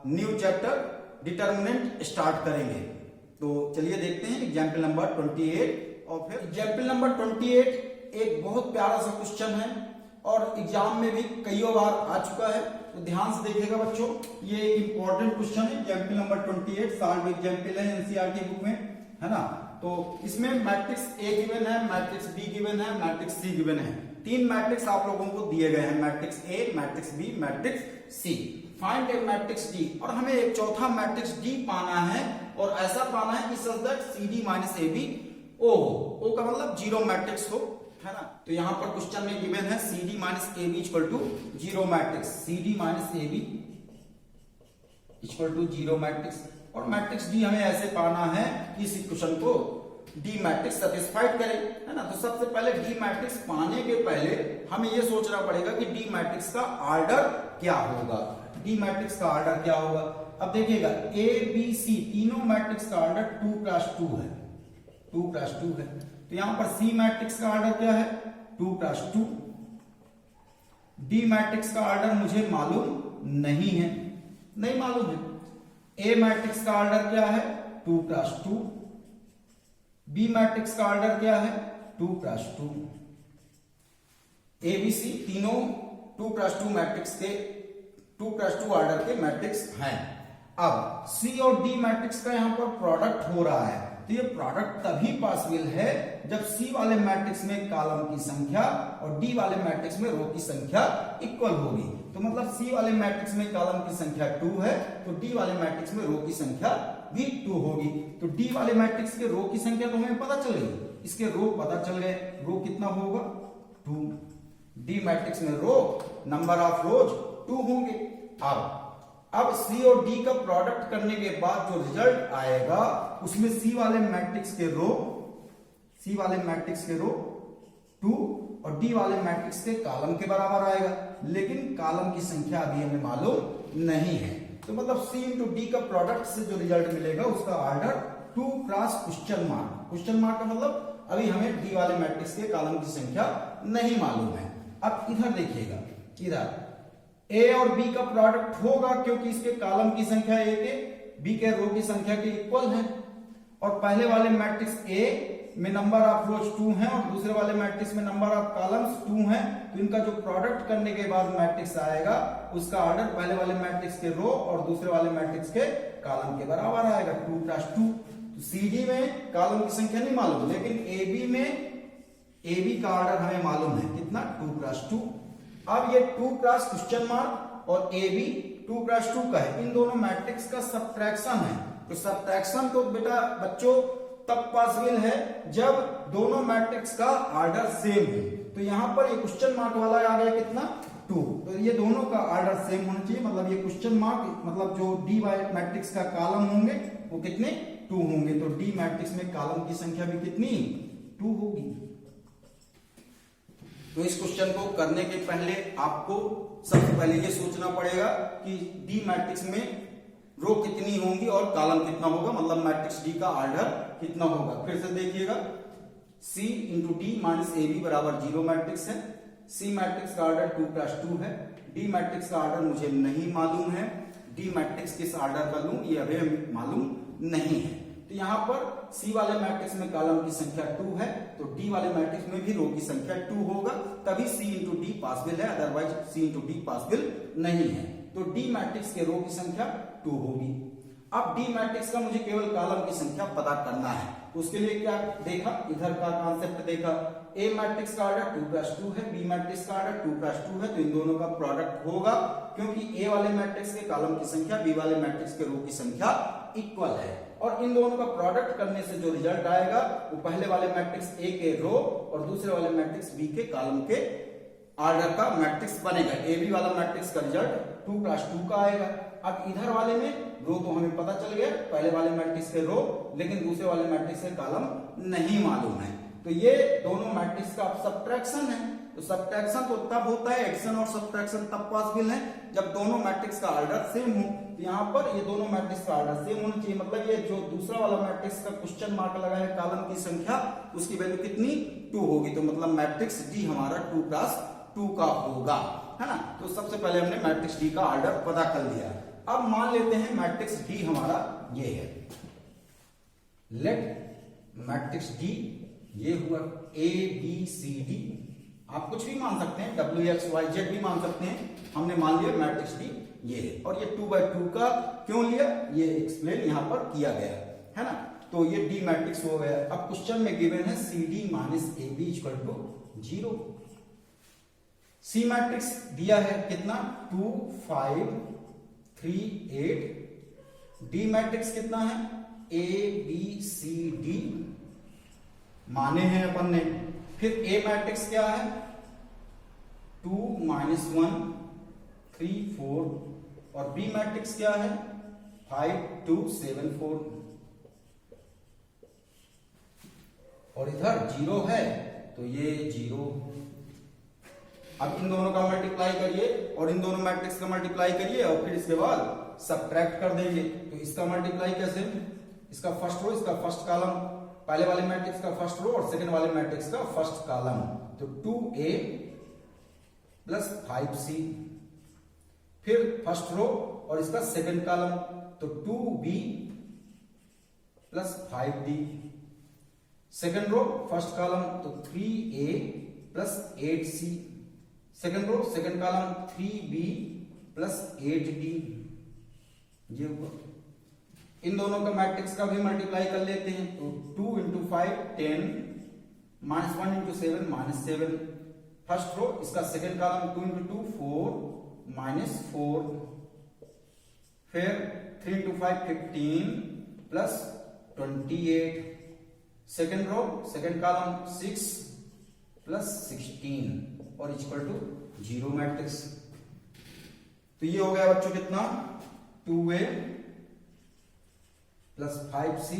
न्यू चैप्टर डिटर्मिनेंट स्टार्ट करेंगे। तो चलिए देखते हैं एग्जाम्पल नंबर 28। और फिर एग्जाम्पल नंबर 28 एक बहुत प्यारा सा क्वेश्चन है और एग्जाम में भी कई बार आ चुका है, तो ध्यान से देखिएगा बच्चों। ये एक इंपॉर्टेंट क्वेश्चन है, एग्जाम्पल नंबर 28 सॉल्व एग्जाम्पल है एनसीईआरटी बुक में, है ना। तो इसमें मैट्रिक्स ए गिवन है, मैट्रिक्स बी गिवन है, मैट्रिक्स सी गिवन है। 3 मैट्रिक्स आप लोगों को दिए गए हैं, matrix A, matrix B, matrix C. Find A matrix D, और हमें एक चौथा मैट्रिक्स डी पाना है और ऐसा पाना है कि such that C D minus A B O हो। ओ का मतलब जीरो मैट्रिक्स हो, है ना। तो यहां पर क्वेश्चन में गिवन है C D minus A B equal to zero matrix, C D minus A B equal to zero matrix. और मैट्रिक्स डी हमें ऐसे पाना है कि इस इक्वेशन को डी मैट्रिक्स सेटिस्फाइड करे, है ना। तो सबसे पहले डी मैट्रिक्स पाने के पहले हमें यह सोचना पड़ेगा कि डी मैट्रिक्स का ऑर्डर क्या होगा, डी मैट्रिक्स का ऑर्डर क्या होगा। अब देखिएगा ए बी सी तीनों मैट्रिक्स का ऑर्डर 2x2 है, 2x2 है। तो यहां पर सी मैट्रिक्स का ऑर्डर क्या है, 2x2। डी मैट्रिक्स का ऑर्डर मुझे मालूम नहीं है, नहीं मालूम है। ए मैट्रिक्स का ऑर्डर क्या है, 2x2। बी मैट्रिक्स का ऑर्डर क्या है, 2x2। ए बी सी तीनों 2x2 मैट्रिक्स के 2x2 ऑर्डर के मैट्रिक्स हैं। अब सी और डी मैट्रिक्स का यहां पर प्रोडक्ट हो रहा है, तो ये प्रोडक्ट तभी पॉसिबल है जब सी वाले मैट्रिक्स में कॉलम की संख्या और डी वाले मैट्रिक्स में रो की संख्या इक्वल होगी। तो मतलब सी वाले मैट्रिक्स में कॉलम की संख्या 2 है तो डी वाले मैट्रिक्स में रो की संख्या भी 2 होगी। तो डी वाले मैट्रिक्स के रो की संख्या तो हमें पता चल गई, इसके रो पता चल गए, रो कितना होगा 2। डी मैट्रिक्स में रो नंबर ऑफ रोज 2 होंगे। अब सी और डी का प्रोडक्ट करने के बाद जो रिजल्ट आएगा उसमें सी वाले मैट्रिक्स के रो 2 और डी वाले मैट्रिक्स के कॉलम के बराबर आएगा, लेकिन कॉलम की संख्या अभी हमें मालूम नहीं है। तो मतलब सी इंटू डी का प्रोडक्ट से जो रिजल्ट मिलेगा उसका order 2 cross question mark. Question mark का मतलब अभी हमें डी वाले मैट्रिक्स के कॉलम की संख्या नहीं मालूम है। अब इधर देखिएगा, इधर ए और बी का प्रोडक्ट होगा क्योंकि इसके कॉलम की संख्या ए के बी के रो की संख्या के इक्वल है। और पहले वाले मैट्रिक्स ए में नंबर ऑफ रोज 2 हैं और दूसरे वाले मैट्रिक्स में नंबर ऑफ कॉलम्स 2 हैं, तो इनका जो प्रोडक्ट करने के बाद मैट्रिक्स आएगा उसका ऑर्डर पहले वाले मैट्रिक्स के रो और दूसरे वाले मैट्रिक्स के कॉलम के बराबर आएगा, 2x2। तो सी डी में कॉलम की संख्या नहीं मालूम, लेकिन ए बी में ए बी का ऑर्डर हमें मालूम है कितना, 2x2। अब ये 2 क्रॉस क्वेश्चन मार्क और ए बी 2x2 का है, इन दोनों मैट्रिक्स का सब्ट्रैक्शन है। तो सब्ट्रैक्शन तो बेटा बच्चों तब पॉसिबल है जब दोनों मैट्रिक्स का ऑर्डर सेम हो। तो यहां पर ये क्वेश्चन मार्क वाला आ गया कितना, 2। तो ये दोनों का ऑर्डर सेम होना चाहिए, मतलब ये क्वेश्चन मार्क मतलब जो डी वाले मैट्रिक्स का कॉलम होंगे वो कितने, 2 होंगे। तो डी मैट्रिक्स में कॉलम की संख्या भी कितनी, 2 होगी। तो इस क्वेश्चन को करने के पहले आपको सबसे पहले ये सोचना पड़ेगा कि डी मैट्रिक्स में रो कितनी होंगी और कॉलम कितना होगा, मतलब मैट्रिक्स डी का ऑर्डर कितना होगा। फिर से देखिएगा, C into D minus A B बराबर 0 मैट्रिक्स है। सी मैट्रिक्स का ऑर्डर 2x2 है। डी मैट्रिक्स का ऑर्डर मुझे नहीं मालूम है, डी मैट्रिक्स किस ऑर्डर का लूं ये अभी मालूम नहीं है। तो यहां पर सी वाले मैट्रिक्स में कॉलम की संख्या 2 है तो डी वाले मैट्रिक्स में भी रो की संख्या 2 होगा, तभी सी इंटू डी पॉसिबल है, अदरवाइज सी इंटू डी पॉसिबल नहीं है। तो डी मैट्रिक्स के रो की संख्या 2 होगी। अब डी मैट्रिक्स का मुझे केवल कॉलम की संख्या पता करना है, तो उसके लिए क्या देखा, इधर का कॉन्सेप्ट देखा। ए मैट्रिक्स का ऑर्डर 2x2 है, बी मैट्रिक्स का ऑर्डर 2x2 है, तो इन दोनों का प्रोडक्ट होगा क्योंकि ए वाले मैट्रिक्स के कॉलम की संख्या बी वाले मैट्रिक्स के रो की संख्या इक्वल है, और इन दोनों का प्रोडक्ट करने से जो रिजल्ट आएगा वो पहले वाले मैट्रिक्स ए के रो और दूसरे वाले मैट्रिक्स बी के कॉलम के ऑर्डर का मैट्रिक्स बनेगा। ए बी वाला मैट्रिक्स का रिजल्ट 2 क्रॉस 2 का आएगा। अब इधर वाले में रो तो हमें पता चल गया, पहले वाले मैट्रिक्स के रो, लेकिन दूसरे वाले मैट्रिक्स के कॉलम नहीं मालूम है। तो ये दोनों मैट्रिक्स का सब्ट्रैक्शन है। तो सब्ट्रैक्शन तो तब होता है, एडिशन और सब्ट्रैक्शन तब पॉसिबल है जब दोनों मैट्रिक्स का ऑर्डर सेम हो। तो यहाँ पर ये दोनों मैट्रिक्स का ऑर्डर सेम होना चाहिए, मतलब ये जो दूसरा वाला मैट्रिक्स का क्वेश्चन मार्क लगा है कॉलम की संख्या, उसकी वैल्यू कितनी 2 होगी। तो मतलब मैट्रिक्स डी हमारा 2 क्रॉस 2 का होगा, है ना। तो सबसे पहले हमने मैट्रिक्स डी का ऑर्डर पता कर लिया। अब मान लेते हैं मैट्रिक्स डी हमारा ये है। लेट मैट्रिक्स डी ये हुआ ए बी सी डी, आप कुछ भी मान सकते हैं, डब्ल्यू एक्स वाई जेड भी मान सकते हैं। हमने मान लिया मैट्रिक्स डी ये है, और ये 2/2 का क्यों लिया ये एक्सप्लेन यहां पर किया गया है ना। तो ये डी मैट्रिक्स हो गया। अब क्वेश्चन में गिवन है C D minus A B equal to 0। C matrix दिया है कितना 2 5 3 8। डी मैट्रिक्स कितना है ए बी सी डी माने हैं अपन ने। फिर ए मैट्रिक्स क्या है 2 -1 3 4, और बी मैट्रिक्स क्या है 5 2 7 4, और इधर 0 है तो ये 0। अब इन दोनों का मल्टीप्लाई करिए और इन दोनों मैट्रिक्स का मल्टीप्लाई करिए, और फिर इसके बाद सब्ट्रैक्ट कर देंगे। तो इसका मल्टीप्लाई कैसे, इसका फर्स्ट रो इसका फर्स्ट कॉलम, पहले वाले मैट्रिक्स का फर्स्ट रो और सेकंड वाले मैट्रिक्स का फर्स्ट कॉलम, तो 2a प्लस 5c। फिर फर्स्ट रो और इसका सेकंड कॉलम, तो 2b plus 5d। Second row first column तो 3a plus 8c। Second row second column 3b plus 8d। ये हुआ। इन दोनों का मैट्रिक्स का भी मल्टीप्लाई कर लेते हैं, तो 2 × 5 10 -1 × 7 -7। फर्स्ट रो इसका सेकंड कॉलम 2 × 2 4 -4। फिर 3 × 5 15 plus 28। Second row second column 6 plus 16 और इक्वल टू 0 मैट्रिक्स। तो ये हो गया बच्चों कितना 2a plus 5c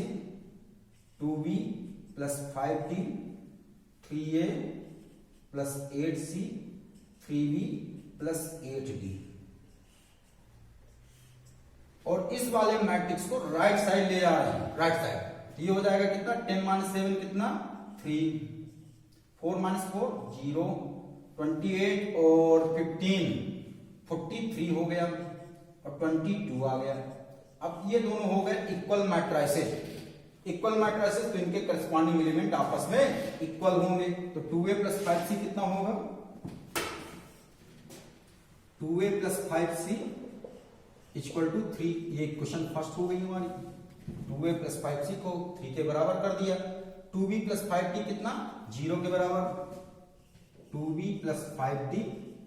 2b plus 5d 3a plus 8c 3b plus 8d। और इस वाले मैट्रिक्स को राइट साइड ले आ रहे हैं, राइट साइड। तो ये हो जाएगा कितना 10 - 7 कितना 3, 4 - 4 0, 28 और 15 43 हो गया, और 22 आ गया। अब ये दोनों हो गए इक्वल मैट्रिसेस। इक्वल मैट्रिसेस तो इनके करस्पॉन्डिंग एलिमेंट आपस में इक्वल होंगे। तो 2a प्लस 5c कितना होगा 2a plus 5c equal to 3। ये क्वेश्चन फर्स्ट हो गई हमारी। 2a प्लस 5c को 3 के बराबर कर दिया। 2b प्लस 5d कितना 0 के बराबर। 2b plus 5d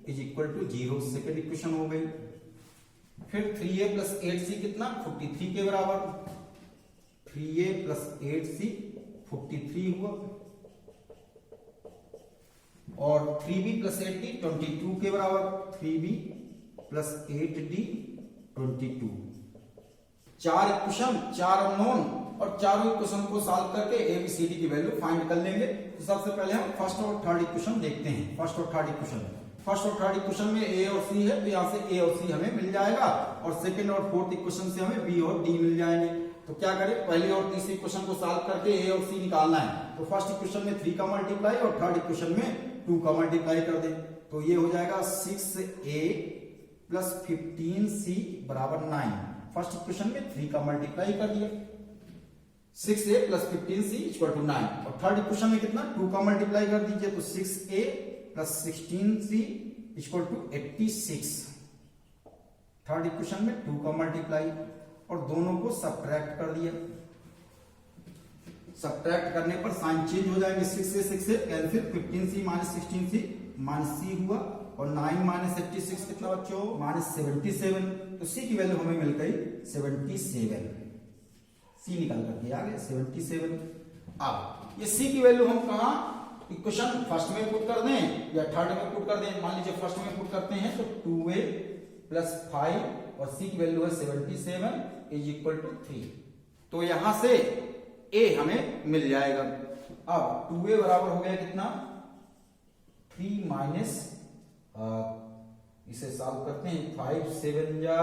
is equal to 0, second equation हो गई। फिर 3a प्लस 8c कितना 43 के बराबर। 3a प्लस 8c 43 हुआ, और 3b प्लस 8d 22 के बराबर। 3b plus 8d 22। 4 equation 4 unknown, और चारों इक्वेशन को सॉल्व करके ABCD की वैल्यू फाइंड कर लेंगे। तो सबसे पहले हम फर्स्ट और थर्ड इक्वेशन देखते हैं। फर्स्ट और थर्ड इक्वेशन में a और c है, तो यहाँ से a और c हमें मिल जाएगा, और सेकंड और फोर्थ इक्वेशन से हमें b और d मिल जाएंगे। तो क्या करें, पहले और तीसरे इक्वेशन को सॉल्व करके a और c निकालना है। तो फर्स्ट इक्वेशन में 3 का मल्टीप्लाई और थर्ड इक्वेशन में 2 का मल्टीप्लाई कर दें, तो ये हो जाएगा 6a प्लस 15c बराबर 9। फर्स्ट इक्वेशन में 3 का मल्टीप्लाई कर दिया, 6a plus 15c equal to 9। और थर्ड इक्वेशन में कितना 2 का मल्टीप्लाई कर दीजिए, तो 6a plus 16c equal to 86। Third equation में 2 का मल्टीप्लाई, और दोनों को सब्ट्रैक्ट कर दिया। सब्ट्रैक्ट करने पर साइन चेंज हो जाएंगे, 6 से 6 से cancel, 15c minus 16c minus c हुआ, और 9 माइनस 86 कितना बच्चों? -77। तो सी की वैल्यू हमें मिल गई 77। सी निकल करके आ गया 77। अब ये सी की वैल्यू हम कहा इक्वेशन फर्स्ट में पुट कर दें या थर्ड में पुट कर दें? मान लीजिए फर्स्ट में पुट करते हैं तो 2a + 5 और सी की वैल्यू है 77 = 3। तो यहां से a हमें मिल जाएगा। अब 2a बराबर हो गया कितना? 3 माइनस इसे सॉल्व करते हैं। 5 7 जा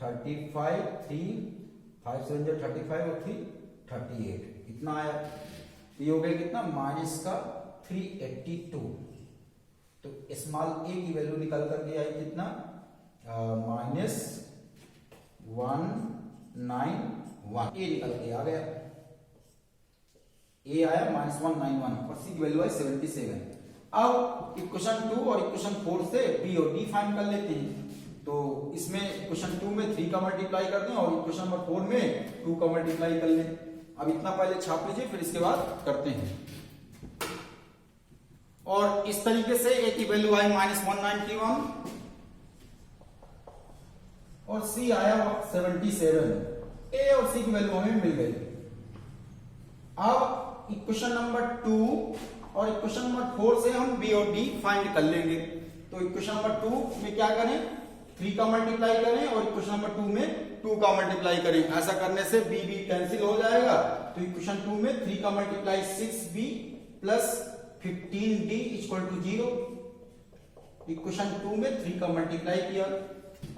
35, 3 5 7 जा 35 और 3 38 इतना आया। ये हो गया कितना? माइनस का 382। तो स्मॉल a की वैल्यू निकल करके आई कितना? -191। ए निकल के आ गया, ए आया -191 और सी की वैल्यू है 77। अब इक्वेशन 2 और इक्वेशन 4 से बी और डी फाइंड कर लेते हैं। तो इसमें इक्वेशन 2 में 3 का मल्टीप्लाई कर दें और इक्वेशन नंबर 4 में 2 का मल्टीप्लाई कर लें। अब इतना पहले छाप लीजिए, फिर इसके बाद करते हैं। और इस तरीके से ए की वैल्यू आई -191 और सी आया 77। ए और सी की वैल्यू हमें मिल गई। अब इक्वेशन नंबर 2 और इक्वेशन नंबर 4 से हम बी और डी फाइंड कर लेंगे। तो इक्वेशन नंबर 2 में क्या करें? 3 का मल्टीप्लाई करें और इक्वेशन नंबर 2 में 2 का मल्टीप्लाई करें। ऐसा करने से बी बी कैंसिल हो जाएगा। तो इक्वेशन 2 में 3 का मल्टीप्लाई 6b + 15d = 0। इक्वेशन 2 में 3 का मल्टीप्लाई किया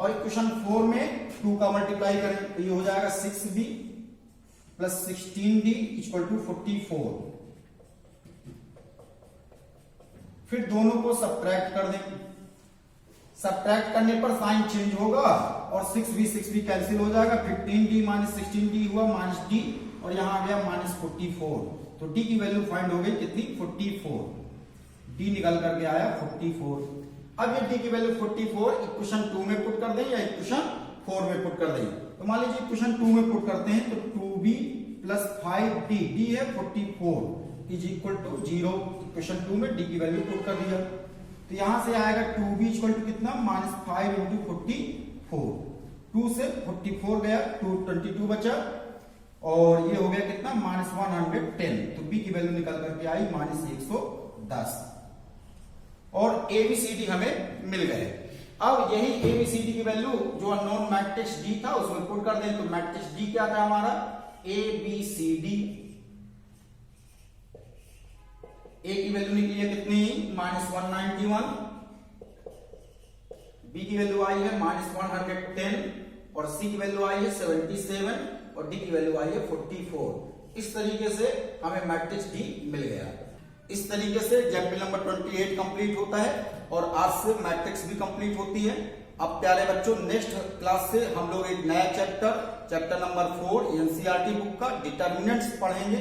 और इक्वेशन 4 में 2 का मल्टीप्लाई करें तो ये हो जाएगा 6b + 16d = 44। फिर दोनों को सब्ट्रैक्ट कर दें। सब्ट्रैक्ट करने पर साइन चेंज होगा और 6b कैंसिल हो जाएगा। 15d - 16d हुआ -d और यहां आ गया -44। तो d की वैल्यू फाइंड हो गई कितनी? 44। d निकल करके आया 44। अब ये d की वैल्यू 44 इक्वेशन 2 में पुट कर दें या इक्वेशन 4 में पुट कर दें? तो मान लीजिए इक्वेशन 2 में पुट करते हैं तो 2b + 5d, d है 44 = 0। इक्वेशन 2 में d की वैल्यू पुट कर दिया तो यहां से आएगा 2b = कितना? -5 × 44। 2 से 44 गया, 22 बचा और ये हो गया कितना? -110। तो b की वैल्यू निकल करके आई -110 और ABCD हमें मिल गए। अब यही ABCD की वैल्यू जो अननोन मैट्रिक्स D था उसमें पुट कर दें। तो मैट्रिक्स D क्या था हमारा? ABCD। A की वैल्यू निकली है कितनी? -191। B की वैल्यू आई है -110 और C की वैल्यू आई है 77 और D की वैल्यू आई है 44। इस तरीके से हमें मैट्रिक्स D मिल गया। इस तरीके से एग्जाम्पल नंबर 28 कंप्लीट होता है और आज से मैट्रिक्स भी कंप्लीट होती है। अब प्यारे बच्चों नेक्स्ट क्लास से हम लोग एक नया चैप्टर नंबर 4 NCERT बुक का डिटर्मिनेंट्स पढ़ेंगे।